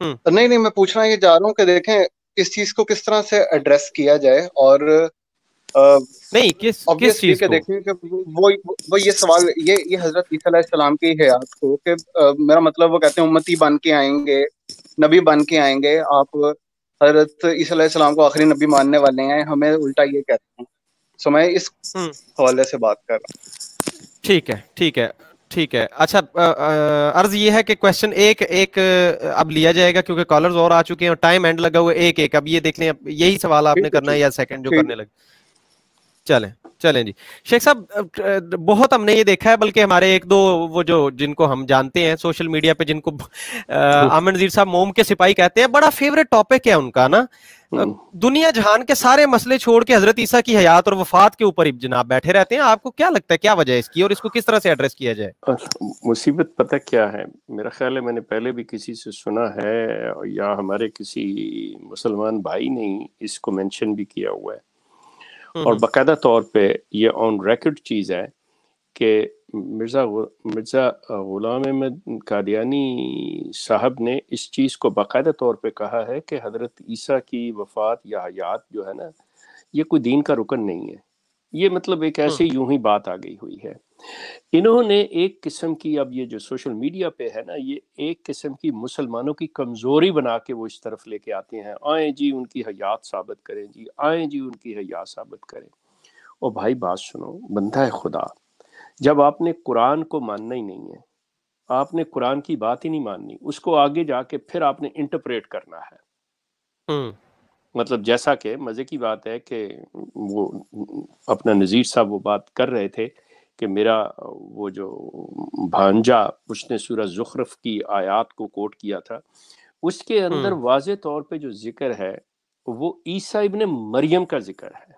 نہیں میں پوچھنا یہ چاہ رہا ہوں کہ دیکھیں اس چیز کو کس طرح سے ایڈریس کیا جائے، اور نہیں کس چیز کہ کو؟ دیکھیں کہ وہ یہ سوال یہ حضرت عیسیٰ علیہ السلام کی حیات کو، کہ میرا مطلب وہ کہتے ہیں امتی بن کے آئیں گے، نبی بن کے آئیں گے، آپ حضرت عیسیٰ علیہ السلام کو آخری نبی ماننے والے ہیں، ہمیں الٹا یہ کہتے ہیں. سو میں اس حوالے سے بات کر رہا ہوں. ٹھیک ہے. اچھا عرض یہ ہے کہ کوشچن ایک اب لیا جائے گا کیونکہ کالرز اور آ چکے ہیں اور ٹائم اینڈ لگا ہوا ہے. ایک اب یہ دیکھ لیں یہی سوال آپ نے کرنا ہے یا سیکنڈ جو کرنے لگے. چلیں جی شیخ صاحب، بہت ہم نے یہ دیکھا ہے، بلکہ ہمارے ایک دو وہ جو جن کو ہم جانتے ہیں سوشل میڈیا پہ، جن کو آمن نذیر صاحب موم کے سپاہی کہتے ہیں، بڑا فیوریٹ ٹاپک ہے ان کا نا، دنیا جہان کے سارے مسئلے چھوڑ کے حضرت عیسیٰ کی حیات اور وفات کے اوپر جناب بیٹھے رہتے ہیں. آپ کو کیا لگتا ہے کیا وجہ ہے اس کی، اور اس کو کس طرح سے ایڈریس کیا جائے؟ مصیبت پتہ کیا ہے، میرا خیال ہے میں نے پہلے بھی کسی سے سنا ہے یا ہمارے کسی مسلمان بھائی نے اس کو مینشن بھی کیا ہوا ہے، اور باقاعدہ طور پہ یہ آن ریکارڈ چیز ہے کہ مرزا غلام احمد قادیانی صاحب نے اس چیز کو باقاعدہ طور پہ کہا ہے کہ حضرت عیسیٰ کی وفات یا حیات جو ہے نا، یہ کوئی دین کا رکن نہیں ہے. یہ مطلب ایک ایسے یوں ہی بات آ گئی ہوئی ہے. انہوں نے ایک قسم کی، اب یہ جو سوشل میڈیا پہ ہے نا، یہ ایک قسم کی مسلمانوں کی کمزوری بنا کے وہ اس طرف لے کے آتے ہیں، آئیں جی ان کی حیات ثابت کریں، جی آئیں جی ان کی حیات ثابت کریں. اور بھائی بات سنو، بندہ ہے خدا، جب آپ نے قرآن کو ماننا ہی نہیں ہے، آپ نے قرآن کی بات ہی نہیں ماننی، اس کو آگے جا کے پھر آپ نے انٹرپریٹ کرنا ہے. مطلب جیسا کہ مزے کی بات ہے کہ وہ اپنا نذیر صاحب وہ بات کر رہے تھے کہ میرا وہ جو بھانجا، اس نے سورہ زخرف کی آیات کو کوٹ کیا تھا، اس کے اندر واضح طور پہ جو ذکر ہے وہ عیسیٰ ابن مریم کا ذکر ہے،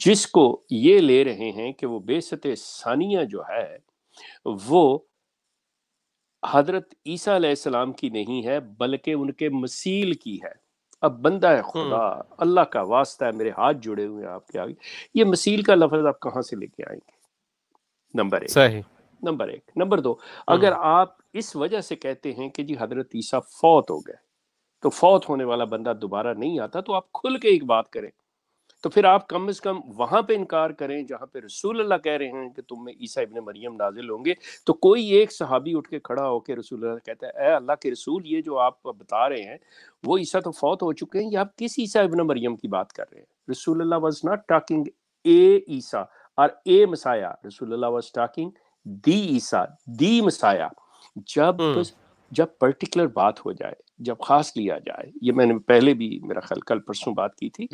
جس کو یہ لے رہے ہیں کہ وہ بعثت ثانیہ جو ہے وہ حضرت عیسیٰ علیہ السلام کی نہیں ہے بلکہ ان کے مثیل کی ہے. اب بندہ ہے خدا، اللہ کا واسطہ ہے، میرے ہاتھ جڑے ہوئے ہیں آپ کے آگے، یہ مثیل کا لفظ آپ کہاں سے لے کے آئیں گے؟ نمبر ایک. نمبر دو، اگر آپ اس وجہ سے کہتے ہیں کہ جی حضرت عیسیٰ فوت ہو گئے، تو فوت ہونے والا بندہ دوبارہ نہیں آتا، تو آپ کھل کے ایک بات کریں، تو پھر آپ کم از کم وہاں پہ انکار کریں جہاں پہ رسول اللہ کہہ رہے ہیں کہ تم میں عیسیٰ ابن مریم نازل ہوں گے. تو کوئی ایک صحابی اٹھ کے کھڑا ہو کے رسول اللہ کہتا ہے اے اللہ کے رسول، یہ جو آپ بتا رہے ہیں وہ عیسیٰ تو فوت ہو چکے ہیں، یہ آپ کس عیسیٰ ابن مریم کی بات کر رہے ہیں؟ رسول اللہ واز ناٹ ٹاکنگ اے عیسیٰ اور اے مسایا، رسول اللہ واز ٹاکنگ دی عیسیٰ، دی مسایا. جب پرٹیکولر بات ہو جائے، جب خاص لیا جائے، یہ میں نے پہلے بھی میرا خیال کل پرسوں بات کی تھی،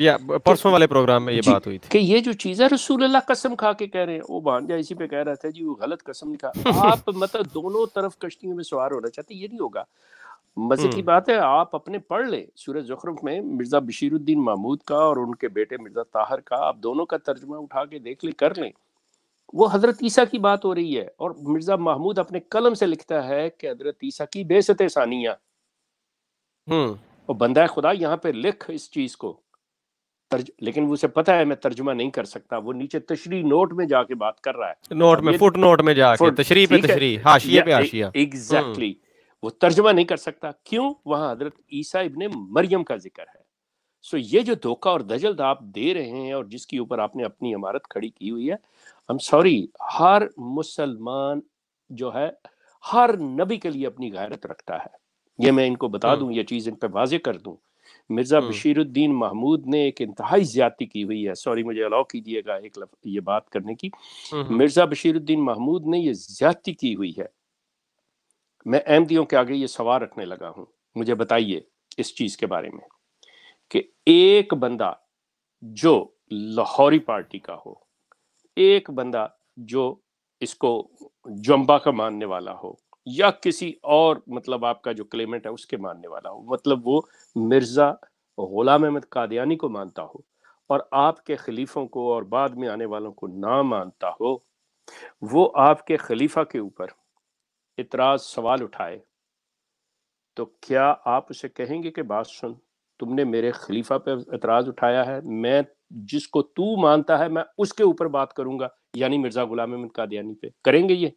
پرسوں والے پروگرام میں یہ بات ہوئی تھی کہ یہ جو چیز ہے رسول اللہ قسم کھا کے کہہ رہے ہیں، وہ بھانجا اسی پہ کہہ رہا تھا جی وہ غلط قسم نہیں کھا. آپ مطلب دونوں طرف کشتیوں میں سوار ہونا چاہتے، یہ نہیں ہوگا. مزے کی بات ہے، آپ اپنے پڑھ لیں سورہ زخرف میں مرزا بشیر الدین محمود کا اور ان کے بیٹے مرزا طاہر کا، آپ دونوں کا ترجمہ اٹھا کے دیکھ لیں، کر لیں، وہ حضرت عیسیٰ کی بات ہو رہی ہے. اور مرزا محمود اپنے قلم سے لکھتا ہے کہ حضرت عیسیٰ کی بعثت ثانیہ. اور بندہ خدا یہاں پہ لکھ اس چیز کو، لیکن وہ اسے پتا ہے میں ترجمہ نہیں کر سکتا، وہ نیچے تشریح نوٹ میں جا کے بات کر رہا ہے، نوٹ میں فٹ نوٹ میں جا کے تشریح پہ تشریح، حاشیے پہ حاشیہ. ایگزیکٹلی، وہ ترجمہ نہیں کر سکتا. کیوں؟ وہاں حضرت عیسیٰ ابن مریم کا ذکر ہے. سو یہ جو دھوکہ اور دجل آپ دے رہے ہیں اور جس کے اوپر آپ نے اپنی عمارت کھڑی کی ہوئی ہے، I'm sorry، ہر مسلمان جو ہے ہر نبی کے لیے اپنی غیرت رکھتا ہے. یہ میں ان کو بتا دوں، یہ چیز ان پہ واضح کر دوں. مرزا بشیر الدین محمود نے ایک انتہائی زیادتی کی ہوئی ہے، سوری مجھے الاؤ کیجیے گا ایک یہ بات کرنے کی. مرزا بشیر الدین محمود نے یہ زیادتی کی ہوئی ہے. میں احمدیوں کے آگے یہ سوال رکھنے لگا ہوں، مجھے بتائیے اس چیز کے بارے میں کہ ایک بندہ جو لاہوری پارٹی کا ہو، ایک بندہ جو اس کو جمبا کا ماننے والا ہو، یا کسی اور مطلب آپ کا جو کلیمنٹ ہے اس کے ماننے والا ہو، مطلب وہ مرزا غلام احمد قادیانی کو مانتا ہو اور آپ کے خلیفوں کو اور بعد میں آنے والوں کو نہ مانتا ہو، وہ آپ کے خلیفہ کے اوپر اعتراض سوال اٹھائے، تو کیا آپ اسے کہیں گے کہ بات سن، تم نے میرے خلیفہ پہ اعتراض اٹھایا ہے، میں جس کو تو مانتا ہے میں اس کے اوپر بات کروں گا، یعنی مرزا غلام احمد قادیانی پہ؟ کریں گے یہ؟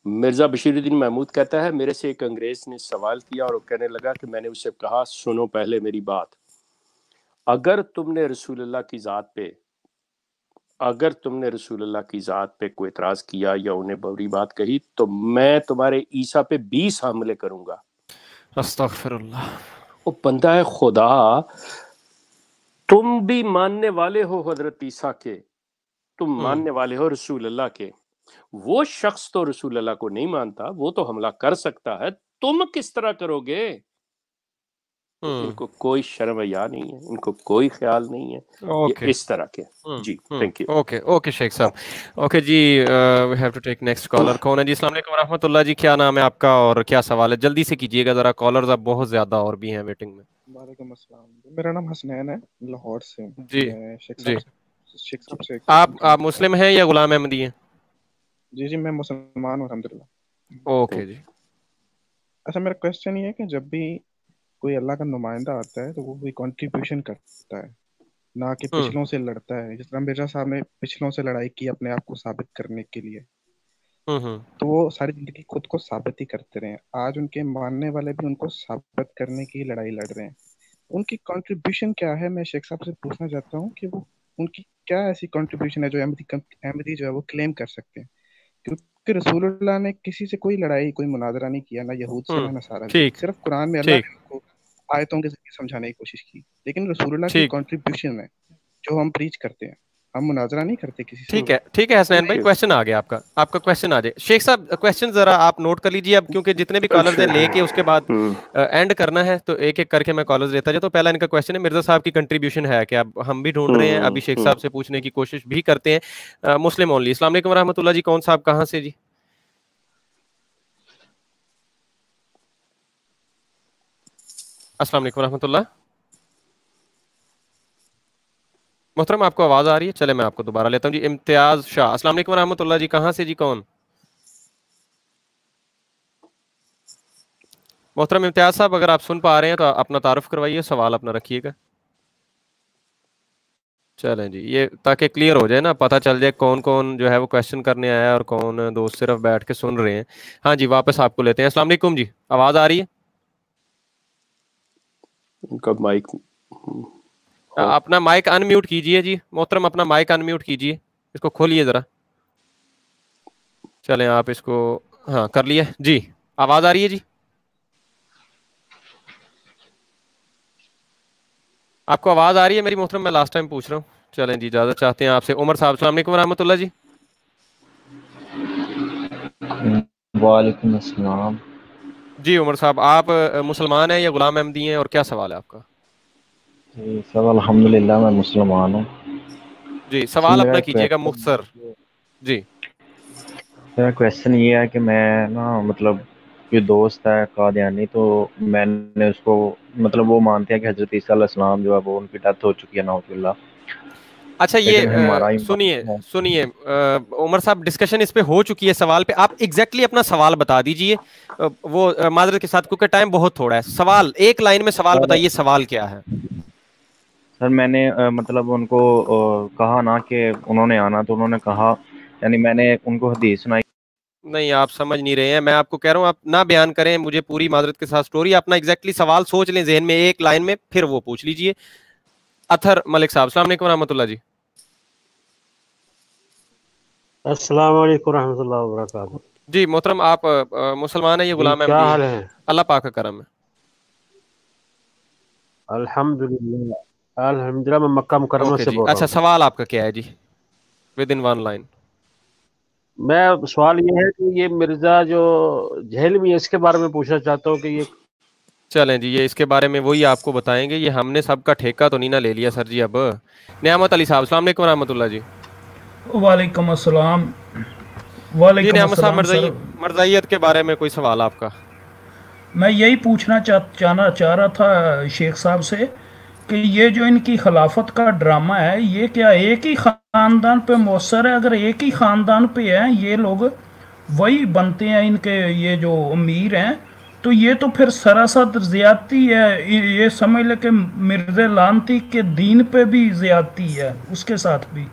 مرزا بشیر الدین محمود کہتا ہے میرے سے ایک انگریز نے سوال کیا اور وہ کہنے لگا کہ میں نے اسے کہا سنو پہلے میری بات، اگر تم نے رسول اللہ کی ذات پہ کوئی اعتراض کیا یا انہیں بری بات کہی تو میں تمہارے عیسیٰ پہ 20 حملے کروں گا۔ استغفر اللہ۔ وہ بندہ ہے خدا، تم بھی ماننے والے ہو حضرت عیسیٰ کے، تم ماننے والے ہو رسول اللہ کے، وہ شخص تو رسول اللہ کو نہیں مانتا، وہ تو حملہ کر سکتا ہے، تم کس طرح کرو گے؟ ان کو کوئی شرم یا نہیں ہے، ان کو کوئی خیال نہیں ہے، یہ اس طرح کے۔ جی تھینک یو۔ اوکے شیخ صاحب۔ اوکے جی، we have to take next caller. کون ہے جی؟ السلام علیکم ورحمۃ اللہ جی، کیا نام ہے آپ کا اور کیا سوال ہے؟ جلدی سے کیجیے گا ذرا، کالرز اب بہت زیادہ اور بھی ہیں ویٹنگ میں۔ وعلیکم السلام، میرا نام حسنین ہے، لاہور سے۔ جی شیخ صاحب سے آپ مسلم ہیں یا غلام احمدی ہیں؟ جی میں مسلمان ہوں الحمدللہ۔ اوکے جی۔ اچھا، میرا کوشچن یہ ہے کہ جب بھی کوئی اللہ کا نمائندہ آتا ہے تو وہ کوئی کنٹریبیوشن کرتا ہے، نہ کہ پچھلوں سے لڑتا ہے۔ جس طرح مرزا صاحب نے پچھلوں سے لڑائی کی اپنے آپ کو ثابت کرنے کے لیے، تو وہ ساری زندگی خود کو ثابت ہی کرتے رہے ہیں۔ آج ان کے ماننے والے بھی ان کو ثابت کرنے کی لڑائی لڑ رہے ہیں۔ ان کی کنٹریبیوشن کیا ہے؟ میں شیخ صاحب سے پوچھنا چاہتا ہوں کہ وہ ان کی کیا ایسی کنٹریبیوشن ہے جو احمدی جو ہے وہ کلیم کر سکتے ہیں؟ کیونکہ رسول اللہ نے کسی سے کوئی لڑائی کوئی مناظرہ نہیں کیا، نہ یہود سے نہ نصارہ سے، صرف قرآن میں اللہ نے ان کو آیتوں کے ذریعے سمجھانے کی کوشش کی۔ لیکن رسول اللہ کی کنٹریبیوشن ہے جو ہم پریچ کرتے ہیں، ہم مناظرہ نہیں کرتے کسی سے۔ ٹھیک ہے حسنین بھائی، کویسچن آ گیا آپ کا کویسچن آ جائے۔ شیخ صاحب کویسچن ذرا آپ نوٹ کر لیجیے اب، کیونکہ جتنے بھی کالرز ہیں لے کے اس کے بعد اینڈ کرنا ہے، تو ایک ایک کر کے میں کالرز لیتا جاتا ہوں۔ پہلا ان کا کویسچن ہے مرزا صاحب کی کنٹریبیوشن ہے کہ اب ہم بھی ڈھونڈ رہے ہیں، ابھی شیخ صاحب سے پوچھنے کی کوشش بھی کرتے ہیں۔ مسلم اونلی۔ السلام علیکم ورحمۃ اللہ جی، کون صاحب کہاں سے جی؟ السلام علیکم ورحمۃ اللہ۔ محترم آپ کو آواز آ رہی ہے؟ چلے میں آپ کو دوبارہ لیتا ہوں جی۔ امتیاز شاہ، السلام علیکم ورحمۃ اللہ جی، کہاں سے جی؟ کون؟ محترم امتیاز صاحب اگر آپ سن پا رہے ہیں تو اپنا تعارف کروائیے، سوال اپنا رکھیے گا۔ چلیں جی، یہ تاکہ کلیئر ہو جائے نا، پتہ چل جائے کون کون جو ہے وہ کویسچن کرنے آیا ہے اور کون دوست صرف بیٹھ کے سن رہے ہیں۔ ہاں جی، واپس آپ کو لیتے ہیں۔ السلام علیکم جی، آواز آ رہی ہے؟ مائک اپنا مائک ان میوٹ کیجئے جی محترم، اپنا مائک ان میوٹ کیجئے، اس کو کھولیے ذرا۔ چلیں آپ اس کو ہاں کر لیے جی، آواز آ رہی ہے جی؟ آپ کو آواز آ رہی ہے میری محترم؟ میں لاسٹ ٹائم پوچھ رہا ہوں۔ چلیں جی، اجازت چاہتے ہیں آپ سے۔ عمر صاحب السلام علیکم ورحمۃ اللہ جی۔ وعلیکم السلام جی عمر صاحب، آپ مسلمان ہیں یا غلام احمدی ہیں اور کیا سوال ہے آپ کا؟ جی سب الحمدللہ میں مسلمان ہوں جی، سوال اپنا کیجیے گا مختصر۔ جی میرا کویسچن یہ ہے کہ میں نا مطلب کوئی دوست ہے قادیانی، تو میں نے اس کو مطلب وہ مانتے ہیں کہ حضرت عیسیٰ علیہ السلام جو ہے وہ ان کی ڈیتھ ہو چکی ہے نعوذ باللہ۔ اچھا یہ سنیے عمر صاحب، ڈسکشن اس پہ ہو چکی ہے سوال پہ، آپ ایگزیکٹلی اپنا سوال بتا دیجئے، وہ معذرت کے ساتھ کیونکہ ٹائم بہت تھوڑا ہے۔ سوال ایک لائن میں سوال بتائیے، سوال کیا ہے؟ سر میں نے مطلب ان کو کہا نا کہ انہوں نے آنا، تو انہوں نے کہا، یعنی میں نے ان کو حدیث سنائی۔ نہیں آپ سمجھ نہیں رہے ہیں، میں آپ کو کہہ رہا ہوں آپ نہ بیان کریں مجھے پوری معذرت کے ساتھ سٹوری، اپنا ایگزیکٹلی سوال سوچ لیں ذہن میں ایک لائن میں، پھر وہ پوچھ لیجئے۔ اطہر ملک صاحب السلام علیکم ورحمۃ اللہ جی۔ السلام علیکم ورحمۃ اللہ وبرکاتہ۔ جی محترم، آپ مسلمان ہیں یا غلام احمدی؟ کیا حال ہے؟ اللہ پاک کا کرم ہے۔ الحمدللہ الحمدللہ، میں مکہ مکرمہ سے بول رہا ہوں۔ اچھا سوال آپ کا کیا ہے جی؟ With in one line. میں سوال یہ ہے کہ یہ مرزا جو جہلمی ہے اس کے بارے میں پوچھنا چاہتا ہوں کہ یہ چلیں جی، یہ اس کے بارے میں وہی آپ کو بتائیں گے، یہ ہم نے سب کا ٹھیکہ تو نہیں نہ لے لیا سر جی اب۔ نعمت علی صاحب السلام علیکم ورحمۃ اللہ جی۔ وعلیکم السلام۔ جی نعمت صاحب، مرزائیت کے بارے میں کوئی سوال آپ کا؟ میں یہی پوچھنا چاہ رہا تھا شیخ صاحب سے کہ یہ جو ان کی خلافت کا ڈرامہ ہے، یہ کیا ایک ہی خاندان پہ مؤثر ہے؟ اگر ایک ہی خاندان پہ ہیں یہ لوگ، وہی بنتے ہیں ان کے یہ جو امیر ہیں، تو یہ تو پھر سراسر زیادتی ہے، یہ سمجھ لے کہ مرزا لعنتی کے دین پہ بھی زیادتی ہے اس کے ساتھ بھی۔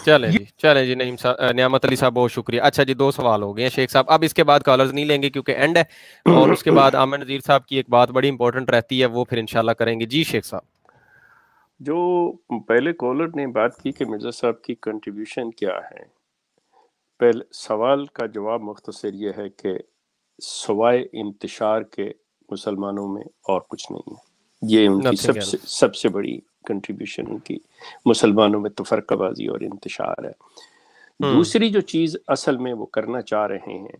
چلیں جی نعیم صاحب, نعمت علی صاحب بہت شکریہ. اچھا جی 2 سوال ہو گئے ہیں شیخ صاحب. اب اس کے بعد کالرز نہیں لیں گے کیونکہ اینڈ ہے, اور اس کے بعد عامر نذیر صاحب کی ایک بات بڑی امپورٹنٹ رہتی ہے, وہ پھر انشاءاللہ کریں گے. جی شیخ صاحب. جو پہلے کالر نے بات کی کہ مرزا صاحب کی کنٹریبیوشن کیا ہے, پہلے سوال کا جواب مختصر یہ ہے کہ سوائے انتشار کے مسلمانوں میں اور کچھ نہیں ہے. یہ ان کی سب سے بڑی کنٹریبیوشن ان کی مسلمانوں میں تفرقہ بازی اور انتشار ہے. دوسری جو چیز اصل میں وہ کرنا چاہ رہے ہیں,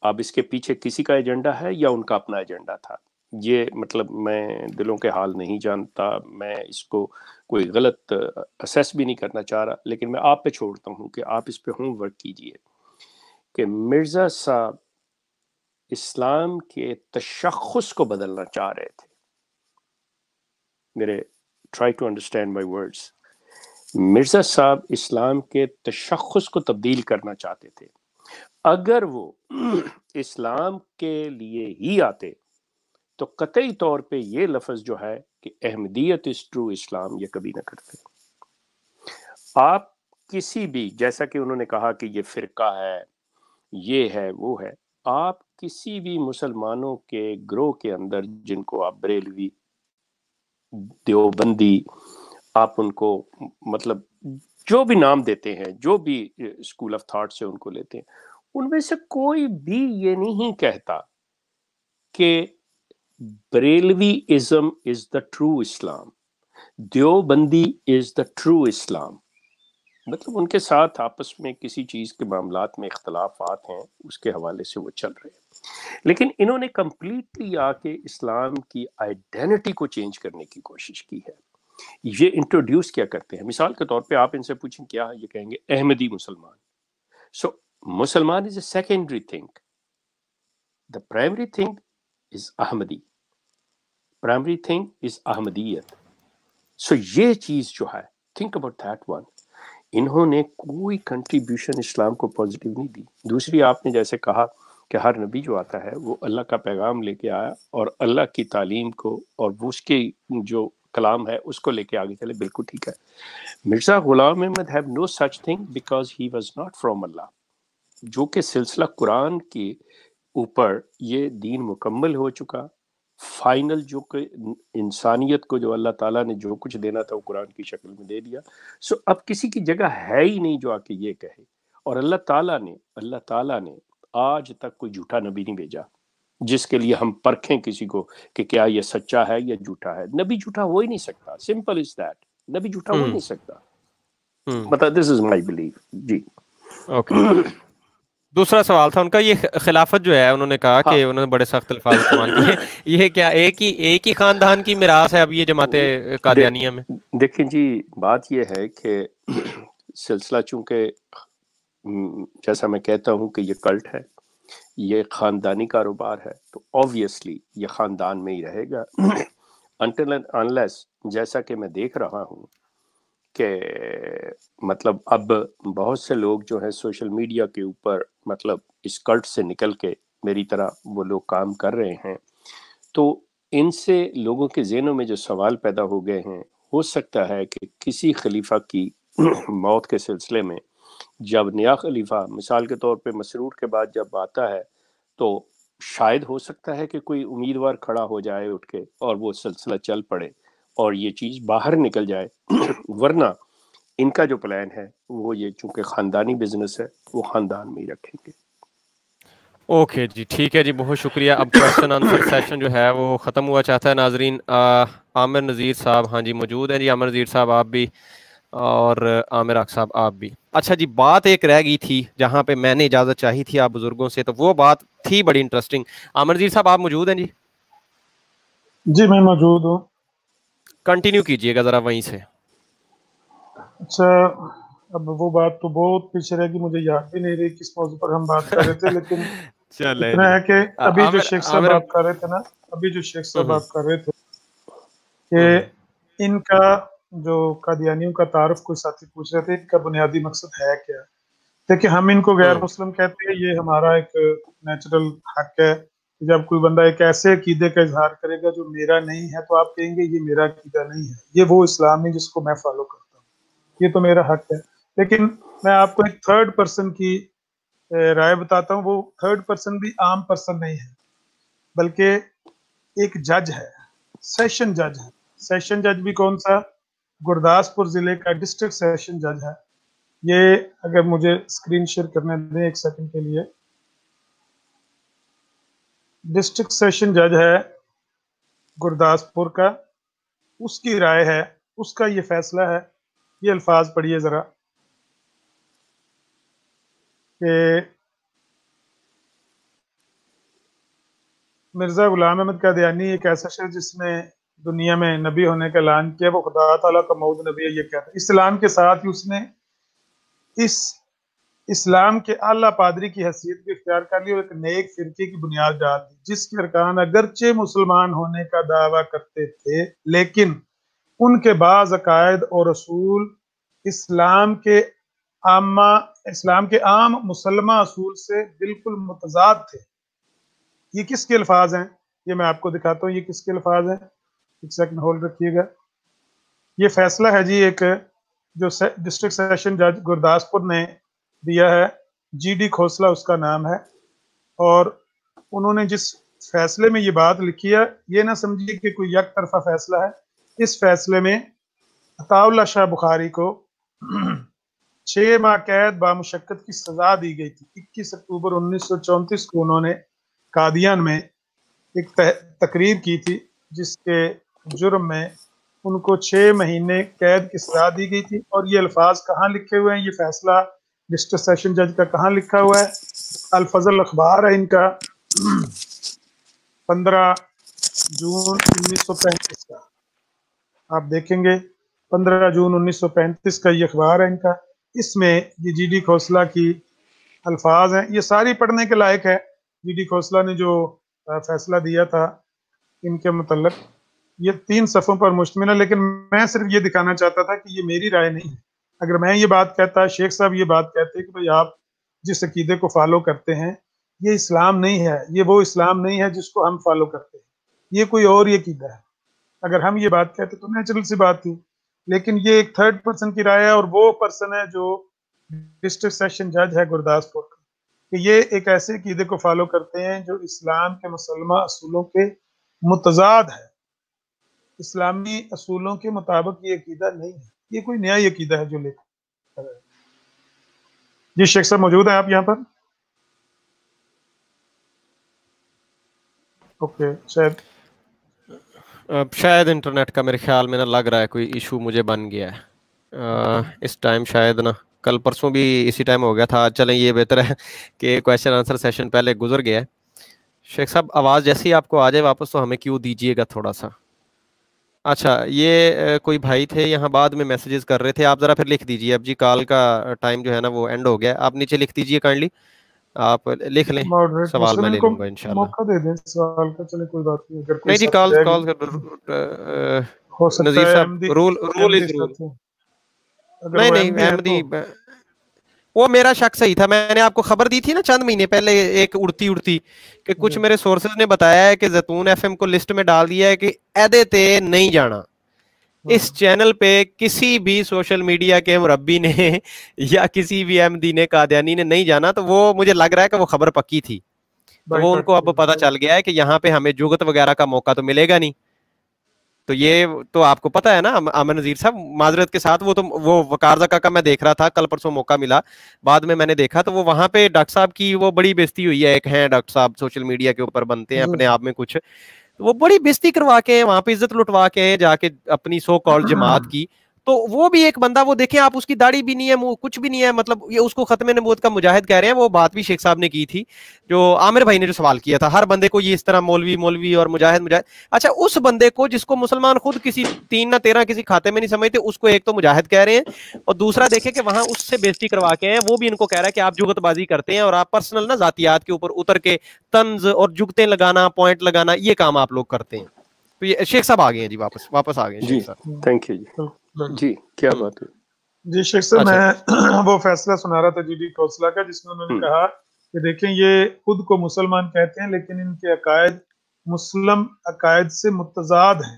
اب اس کے پیچھے کسی کا ایجنڈا ہے یا ان کا اپنا ایجنڈا تھا, یہ مطلب میں دلوں کے حال نہیں جانتا, میں اس کو کوئی غلط اسیس بھی نہیں کرنا چاہ رہا, لیکن میں آپ پہ چھوڑتا ہوں کہ آپ اس پہ ہوم ورک کیجئے کہ مرزا صاحب اسلام کے تشخص کو بدلنا چاہ رہے تھے. میرے try to understand my words. Mirza صاحب اسلام کے تشخص کو تبدیل کرنا چاہتے تھے. اگر وہ اسلام کے لیے ہی آتے تو قطعی طور پہ یہ لفظ جو ہے کہ احمدیت is true اسلام, یہ کبھی نہ کرتے. آپ کسی بھی, جیسا کہ انہوں نے کہا کہ یہ فرقہ ہے, یہ ہے, وہ ہے, آپ کسی بھی مسلمانوں کے گروہ کے اندر جن کو آپ بریلوی, دیوبندی, آپ ان کو مطلب جو بھی نام دیتے ہیں, جو بھی اسکول آف تھاٹ سے ان کو لیتے ہیں, ان میں سے کوئی بھی یہ نہیں کہتا کہ Barelvi ism is the true Islam, Deobandi is the true Islam. مطلب ان کے ساتھ آپس میں کسی چیز کے معاملات میں اختلافات ہیں, اس کے حوالے سے وہ چل رہے ہیں. لیکن انہوں نے کمپلیٹلی آ کے اسلام کی آئیڈینٹی کو چینج کرنے کی کوشش کی ہے. یہ انٹروڈیوس کیا کرتے ہیں, مثال کے طور پہ آپ ان سے پوچھیں کیا, یہ کہیں گے احمدی مسلمان. سو مسلمان is a secondary thing, the primary thing is Ahmadi, primary thing is احمدیت. سو یہ چیز جو ہے, تھنک اباؤٹ دیٹ ون. انہوں نے کوئی کنٹریبیوشن اسلام کو پازیٹیو نہیں دی. دوسری, آپ نے جیسے کہا کہ ہر نبی جو آتا ہے وہ اللہ کا پیغام لے کے آیا اور اللہ کی تعلیم کو اور اس کے جو کلام ہے اس کو لے کے آگے چلے, بالکل ٹھیک ہے. Mirza Ghulam Ahmad have no such thing because he was not from Allah. جو کہ سلسلہ قرآن کے اوپر یہ دین مکمل ہو چکا, فائنل جو کہ انسانیت کو جو اللہ تعالیٰ نے جو کچھ دینا تھا وہ قرآن کی شکل میں دے دیا. سو اب کسی کی جگہ ہے ہی نہیں جو آ کے یہ کہے. اور اللہ تعالیٰ نے آج تک کوئی جھوٹا نبی نہیں بھیجا جس کے لیے ہم پرکھیں کسی کو کہ کیا یہ سچا ہے یا جھوٹا ہے. نبی جھوٹا ہو ہی نہیں سکتا, سمپل از دیٹ. نبی جھوٹا ہو ہی نہیں سکتا. مطلب دس is my belief. G okay. دوسرا سوال تھا ان کا, یہ خلافت جو ہے, انہوں نے کہا کہ انہوں نے بڑے سخت الفاظ استعمال کیے, یہ کیا ایک ہی خاندان کی میراث ہے اب یہ جماعت قادیانیہ میں؟ دیکھیں جی, بات یہ ہے کہ سلسلہ چونکہ جیسا میں کہتا ہوں کہ یہ کلٹ ہے, یہ خاندانی کاروبار ہے, تو آبویسلی یہ خاندان میں ہی رہے گا until and unless, جیسا کہ میں دیکھ رہا ہوں کہ مطلب اب بہت سے لوگ جو ہیں سوشل میڈیا کے اوپر مطلب اس کلٹ سے نکل کے میری طرح وہ لوگ کام کر رہے ہیں, تو ان سے لوگوں کے ذہنوں میں جو سوال پیدا ہو گئے ہیں, ہو سکتا ہے کہ کسی خلیفہ کی موت کے سلسلے میں جب نیا خلیفہ مثال کے طور پہ مسرور کے بعد جب آتا ہے تو شاید ہو سکتا ہے کہ کوئی امیدوار کھڑا ہو جائے اٹھ کے اور وہ سلسلہ چل پڑے اور یہ چیز باہر نکل جائے. ورنہ ان کا جو پلان ہے وہ یہ چونکہ خاندانی بزنس ہے وہ خاندان میں ہی رکھیں گے. اوکے جی ٹھیک ہے جی, بہت شکریہ. اب کوشچن آنسر سیشن جو ہے وہ ختم ہوا چاہتا ہے. ناظرین, عامر نذیر صاحب ہاں جی موجود ہیں جی, عامر نذیر صاحب آپ بھی, اور عامر حق صاحب آپ بھی. اچھا جی, بات ایک رہ گئی تھی جہاں پہ میں نے اجازت چاہی تھی آپ بزرگوں سے, تو وہ بات تھی بڑی انٹرسٹنگ. عامر نذیر صاحب آپ موجود ہیں جی؟ جی میں موجود ہوں. کنٹینیو کیجئے گا ذرا وہیں سے. اچھا, اب وہ بات تو بہت پیچھے رہ گئی, مجھے یاد بھی نہیں رہی کس موضوع پر ہم بات کر رہے تھے, لیکن اتنا ہے کہ ابھی جو شیخ صاحب بات کر رہے تھے نا, بات کر رہے تھے کہ ان کا جو قادیانیوں کا تعارف کوئی ساتھی پوچھ رہے تھے, ان کا بنیادی مقصد ہے کیا. دیکھیں ہم ان کو غیر مسلم کہتے ہیں, یہ ہمارا ایک نیچرل حق ہے. جب کوئی بندہ ایک ایسے عقیدے کا اظہار کرے گا جو میرا نہیں ہے تو آپ کہیں گے یہ میرا عقیدہ نہیں ہے, یہ وہ اسلام نہیں جس کو میں فالو کرتا ہوں, یہ تو میرا حق ہے. لیکن میں آپ کو ایک تھرڈ پرسن کی رائے بتاتا ہوں. وہ تھرڈ پرسن بھی عام پرسن نہیں ہے بلکہ ایک جج ہے, سیشن جج ہے. سیشن جج بھی کون سا؟ گرداسپور ضلع کا ڈسٹرکٹ سیشن جج ہے. یہ اگر مجھے اسکرین شیئر کرنے دیں ایک سیکنڈ کے لیے. ڈسٹرکٹ سیشن جج ہے گرداسپور کا, اس کی رائے ہے, اس کا یہ فیصلہ ہے. یہ الفاظ پڑھیے ذرا کہ مرزا غلام احمد قادیانی ایک ایسا شخص جس نے دنیا میں نبی ہونے کا اعلان کیا, وہ خدا تعالیٰ کا موعود نبی ہے. یہ کہتا ہے اسلام کے ساتھ ہی اس نے اس اسلام کے اعلیٰ پادری کی حیثیت بھی اختیار کر لی اور ایک نیک فرقے کی بنیاد ڈال دی, جس کے ارکان اگرچہ مسلمان ہونے کا دعویٰ کرتے تھے لیکن ان کے بعض عقائد اور اصول اسلام کے عام مسلمہ اصول سے بالکل متضاد تھے. یہ کس کے الفاظ ہیں؟ یہ میں آپ کو دکھاتا ہوں. یہ کس کے الفاظ ہیں؟ ایک سیکنڈ ہولڈ رکھیے گا. یہ فیصلہ ہے جی ایک جو ڈسٹرکٹ سیشن جج گرداسپور نے دیا ہے, جی ڈی کھوسلا اس کا نام ہے. اور انہوں نے جس فیصلے میں یہ بات لکھی ہے, یہ نہ سمجھیے کہ کوئی یک طرفہ فیصلہ ہے. اس فیصلے میں عطا اللہ شاہ بخاری کو 6 ماہ قید بامشقت کی سزا دی گئی تھی. 21 اکتوبر 1934 کو انہوں نے قادیان میں ایک تقریر کی تھی جس کے جرم میں ان کو 6 مہینے قید کی سزا دی گئی تھی. اور یہ الفاظ کہاں لکھے ہوئے ہیں؟ یہ فیصلہ ڈسٹرکٹ سیشن جج کا کہاں لکھا ہوا ہے؟ الفضل اخبار ہے ان کا 15 جون 1935 کا. آپ دیکھیں گے 15 جون 1935 کا یہ اخبار ہے ان کا. اس میں یہ جی ڈی کھوسلا کی الفاظ ہیں. یہ ساری پڑھنے کے لائق ہے. جی ڈی کھوسلا نے جو فیصلہ دیا تھا ان کے متعلق, یہ 3 صفحوں پر مشتمل ہے. لیکن میں صرف یہ دکھانا چاہتا تھا کہ یہ میری رائے نہیں ہے. اگر میں یہ بات کہتا, شیخ صاحب یہ بات کہتے کہ بھئی آپ جس عقیدے کو فالو کرتے ہیں یہ اسلام نہیں ہے, یہ وہ اسلام نہیں ہے جس کو ہم فالو کرتے ہیں, یہ کوئی اور یہ عقیدہ ہے, اگر ہم یہ بات کہتے تو نیچرل سی بات تھی. لیکن یہ ایک تھرڈ پرسن کی رائے ہے, اور وہ پرسن ہے جو ڈسٹرکٹ سیشن جج ہے گرداسپور کا, کہ یہ ایک ایسے عقیدے کو فالو کرتے ہیں جو اسلام کے مسلمہ اصولوں کے متضاد ہے. اسلامی اصولوں کے مطابق یہ عقیدہ نہیں ہے. یہ کوئی نیا عقیدہ ہے جو لے کر. جی شیخ صاحب موجود ہیں آپ یہاں پر؟ اوکے, شاید انٹرنیٹ کا میرے خیال میں نہ لگ رہا ہے کوئی ایشو مجھے بن گیا ہے اس ٹائم. شاید نا کل پرسوں بھی اسی ٹائم ہو گیا تھا. چلیں یہ بہتر ہے کہ کویشچن آنسر سیشن پہلے گزر گیا ہے. شیخ صاحب آواز جیسی آپ کو آ جائے واپس تو ہمیں کیوں دیجیے گا تھوڑا سا. اچھا, یہ کوئی بھائی تھے یہاں بعد میں میسیجز کر رہے تھے, آپ ذرا پھر لکھ دیجیے. اب جی کال کا ٹائم جو ہے نا وہ اینڈ ہو گیا, آپ نیچے لکھ دیجیے کائنڈلی, آپ لکھ لیں, سوال میں لے لوں گا انشاءاللہ. موقع دے دیں سوال کا, چلے کوئی بات نہیں. اگر نہیں جی کال نذیر صاحب رول از رول. نہیں احمدی وہ میرا شک صحیح تھا. میں نے آپ کو خبر دی تھی نا چند مہینے پہلے ایک اڑتی کہ کچھ میرے سورسز نے بتایا ہے کہ زیتون ایف ایم کو لسٹ میں ڈال دیا ہے کہ عہدے تے نہیں جانا. اس چینل پہ کسی بھی سوشل میڈیا کے مربی نے یا کسی بھی احمدی نے قادیانی نے نہیں جانا. تو وہ مجھے لگ رہا ہے کہ وہ خبر پکی تھی, تو وہ ان کو اب پتہ چل گیا ہے کہ یہاں پہ ہمیں جگت وغیرہ کا موقع تو ملے گا نہیں. تو یہ تو آپ کو پتا ہے نا امن نذیر صاحب, معذرت کے ساتھ, وہ وقار زکا کا میں دیکھ رہا تھا کل پرسوں, موقع ملا بعد میں نے دیکھا تو وہ وہاں پہ ڈاکٹر صاحب کی وہ بڑی بےزتی ہوئی ہے. ایک ہیں ڈاکٹر صاحب سوشل میڈیا کے اوپر بنتے ہیں اپنے آپ میں کچھ, وہ بڑی بےزتی کروا کے وہاں پہ عزت لٹوا کے جا کے اپنی سو کال جماعت کی. تو وہ بھی ایک بندہ, وہ دیکھیں آپ, اس کی داڑھی بھی نہیں ہے, کچھ بھی نہیں ہے, مطلب یہ اس کو ختم نبوت کا مجاہد کہہ رہے ہیں. وہ بات بھی شیخ صاحب نے کی تھی, جو عامر بھائی نے جو سوال کیا تھا, ہر بندے کو یہ اس طرح مولوی اور مجاہد. اچھا, اس بندے کو جس کو مسلمان خود کسی 3 نہ 13 کسی کھاتے میں نہیں سمجھتے, اس کو ایک تو مجاہد کہہ رہے ہیں, اور دوسرا دیکھیں کہ وہاں اس سے بےزتی کروا کے ہیں, وہ بھی ان کو کہہ رہا ہے کہ آپ جگت بازی کرتے ہیں اور آپ پرسنل نا ذاتیات کے اوپر اتر کے طنز اور جگتیں لگانا, پوائنٹ لگانا, یہ کام آپ لوگ کرتے ہیں. تو یہ شیخ صاحب آ گئے ہیں جی, واپس آ گئے ہیں. جی تھینک یو جی کیا بات ہے جی شیخ صاحب, میں وہ فیصلہ سنا رہا تھا جی ڈی کھوسلا کا, جس میں انہوں نے کہا کہ دیکھیں یہ خود کو مسلمان کہتے ہیں لیکن ان کے عقائد مسلم عقائد سے متضاد ہیں.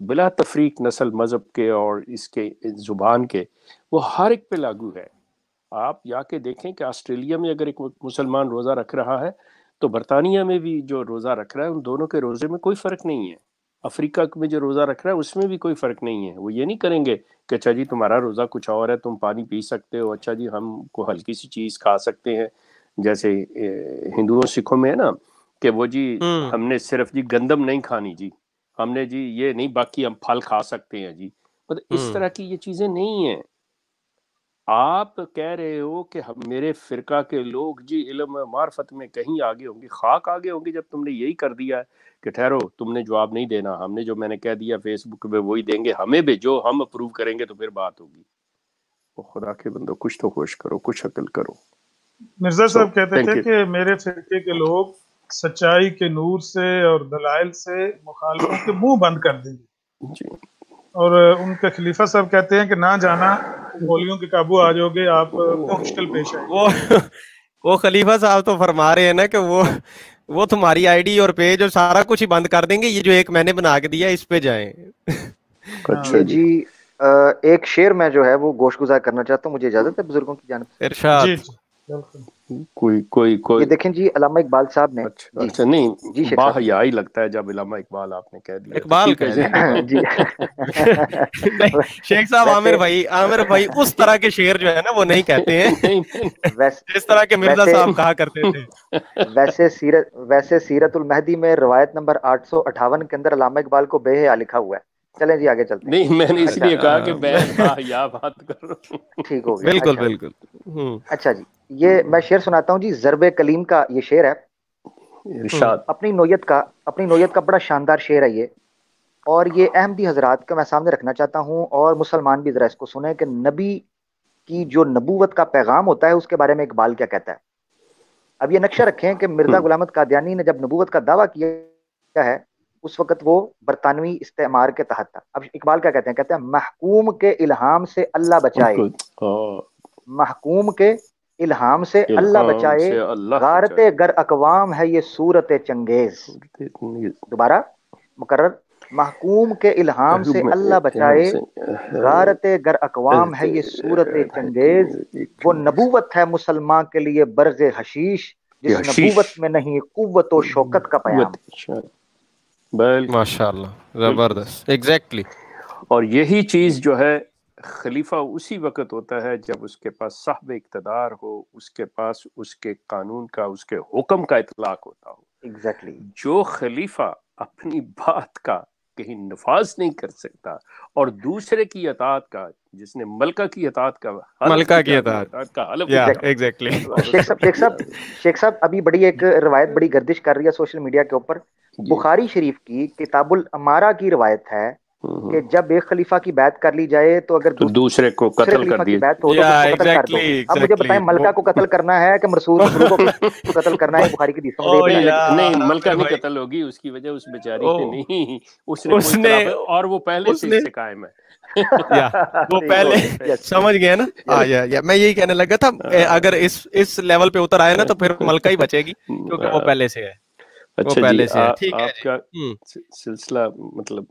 بلا تفریق نسل مذہب کے اور اس کے زبان کے، وہ ہر ایک پہ لاگو ہے۔ آپ جا کے دیکھیں کہ آسٹریلیا میں اگر ایک مسلمان روزہ رکھ رہا ہے تو برطانیہ میں بھی جو روزہ رکھ رہا ہے ان دونوں کے روزے میں کوئی فرق نہیں ہے۔ افریقہ میں جو روزہ رکھ رہا ہے اس میں بھی کوئی فرق نہیں ہے۔ وہ یہ نہیں کریں گے کہ اچھا جی تمہارا روزہ کچھ اور ہے، تم پانی پی سکتے ہو، اچھا جی ہم کو ہلکی سی چیز کھا سکتے ہیں، جیسے ہندوؤں سکھوں میں ہے نا کہ وہ جی ہم نے صرف جی گندم نہیں کھانی جی، ہم نے جی یہ نہیں، باقی ہم پھل کھا سکتے ہیں جی، مطلب اس طرح کی یہ چیزیں نہیں ہیں۔ آپ کہہ رہے ہو کہ میرے فرقہ کے لوگ جی علم معرفت میں کہیں آگے ہوں گے، خاک آگے ہوں گے جب تم نے یہی کر دیا ہے کہ ٹھہرو تم نے جواب نہیں دینا، ہم نے جو میں نے کہہ دیا فیس بک پہ وہی دیں گے، ہمیں بھی جو ہم اپروو کریں گے تو پھر بات ہوگی۔ وہ خدا کے بندو کچھ تو ہوش کرو، کچھ عقل کرو۔ مرزا صاحب کہتے تھے کہ میرے فرقے کے لوگ سچائی کے نور سے اور دلائل سے مخالفوں کے منہ بند کر دیں گے جی، اور ان کے خلیفہ صاحب کہتے ہیں کہ نہ جانا گولیوں کے قابو آ جاؤ گے آپ، مشکل پیش آئے۔ وہ خلیفہ صاحب تو فرما رہے ہیں نا کہ وہ تمہاری آئی ڈی اور پیج اور سارا کچھ ہی بند کر دیں گے، یہ جو ایک میں نے بنا کے دیا اس پہ جائیں۔ اچھا جی ایک شعر میں جو ہے وہ گوش گزار کرنا چاہتا ہوں، مجھے اجازت ہے بزرگوں کی جانب سے؟ ارشاد۔ کوئی یہ دیکھیں جی علامہ اقبال صاحب نے، اچھا نہیں باحیائی لگتا ہے جب علامہ اقبال آپ نے کہہ دیا، اقبال جی شیخ صاحب عامر بھائی اس طرح کے شعر جو ہے نا وہ نہیں کہتے ہیں جس طرح کے مرزا صاحب کہا کرتے تھے۔ ویسے سیرت المہدی میں روایت نمبر 858 کے اندر علامہ اقبال کو بے حیا لکھا ہوا ہے۔ چلیں جی آگے چلتے ہیں۔ نہیں میں نے اس لیے کہا کہ میں باحیا بات کر رہا ہوں۔ ٹھیک ہو گیا، بالکل۔ اچھا جی یہ میں شعر سناتا ہوں جی، ضرب کلیم کا یہ شعر ہے، ارشاد۔ اپنی نوعیت کا بڑا شاندار شعر ہے یہ، اور یہ احمدی حضرات کا میں سامنے رکھنا چاہتا ہوں، اور مسلمان بھی ذرا اس کو سنیں کہ نبی کی جو نبوت کا پیغام ہوتا ہے اس کے بارے میں اقبال کیا کہتا ہے۔ اب یہ نقشہ رکھیں کہ مرزا غلام احمد قادیانی نے جب نبوت کا دعویٰ کیا ہے اس وقت وہ برطانوی استعمار کے تحت تھا۔ اب اقبال کیا کہتے ہیں محکوم کے الہام سے اللہ بچائے، محکوم کے الہام سے اللہ بچائے، غارت گر اقوام ہے یہ صورت چنگیز۔ دوبارہ مکرر، محکوم کے الہام سے اللہ بچائے، غارت گر اقوام ہے یہ صورت چنگیز، وہ نبوت ہے مسلمان کے لیے برز حشیش، جس نبوت میں نہیں قوت و شوکت کا پیام۔ ماشاء اللہ زبردست، ایگزیکٹلی۔ اور یہی چیز جو ہے خلیفہ اسی وقت ہوتا ہے جب اس کے پاس صاحب اقتدار ہو، اس کے پاس اس کے قانون کا، اس کے حکم کا اطلاق ہوتا ہو۔ ایگزیکٹلی۔ جو خلیفہ اپنی بات کا کہیں نفاذ نہیں کر سکتا اور دوسرے کی اطاعت کا، جس نے ملکہ کی اطاعت کا حلف، ایگزیکٹلی۔ شیخ صاحب ابھی بڑی ایک روایت بڑی گردش کر رہی ہے سوشل میڈیا کے اوپر، بخاری شریف کی کتاب الامارہ کی روایت ہے کہ جب ایک خلیفہ کی بیعت کر لی جائے تو اگر دوسرے کو قتل کر دیا، بیعت ہو تو قتل کر دو۔ اب مجھے بتائیں ملکہ کو قتل کرنا ہے کہ مرسول کو قتل کرنا ہے؟ بخاری کی حدیث میں نہیں، ملکہ نہیں قتل ہوگی، اس کی وجہ اس بیچاری نے نہیں، اس نے اور وہ پہلے سے قائم ہے، وہ پہلے سمجھ گیا نا۔ میں یہی کہنے لگا تھا اگر اس لیول پہ اتر آئے نا تو پھر ملکہ ہی بچے گی کیونکہ وہ پہلے سے ہے۔ اچھا جی آپ کا سلسلہ مطلب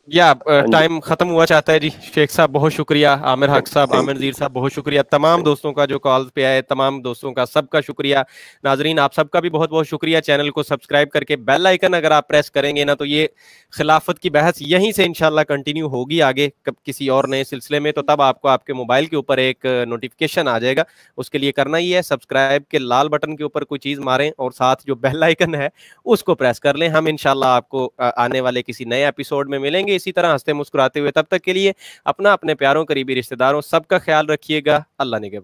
یا ٹائم ختم ہوا چاہتا ہے جی۔ شیخ صاحب بہت شکریہ، عامر حق صاحب، عامر نذیر صاحب بہت شکریہ، تمام دوستوں کا جو کال پہ آئے، تمام دوستوں کا سب کا شکریہ۔ ناظرین آپ سب کا بھی بہت بہت شکریہ، چینل کو سبسکرائب کر کے بیل آئیکن اگر آپ پریس کریں گے نا تو یہ خلافت کی بحث یہیں سے انشاءاللہ کنٹینیو ہوگی آگے کسی اور نئے سلسلے میں، تو تب آپ کو آپ کے موبائل کے اوپر ایک نوٹیفیکیشن آ جائے گا۔ اس کے لیے کرنا ہی ہے سبسکرائب کے لال بٹن کے اوپر کوئی چیز ماریں اور ساتھ جو بیل آئیکن ہے اس کو پریس کر لیں۔ ہم انشاءاللہ آپ کو آنے والے کسی نئے ایپیسوڈ میں ملیں گے اسی طرح ہنستے مسکراتے ہوئے۔ تب تک کے لیے اپنا، اپنے پیاروں، قریبی رشتہ داروں سب کا خیال رکھیے گا۔ اللہ نگہبان۔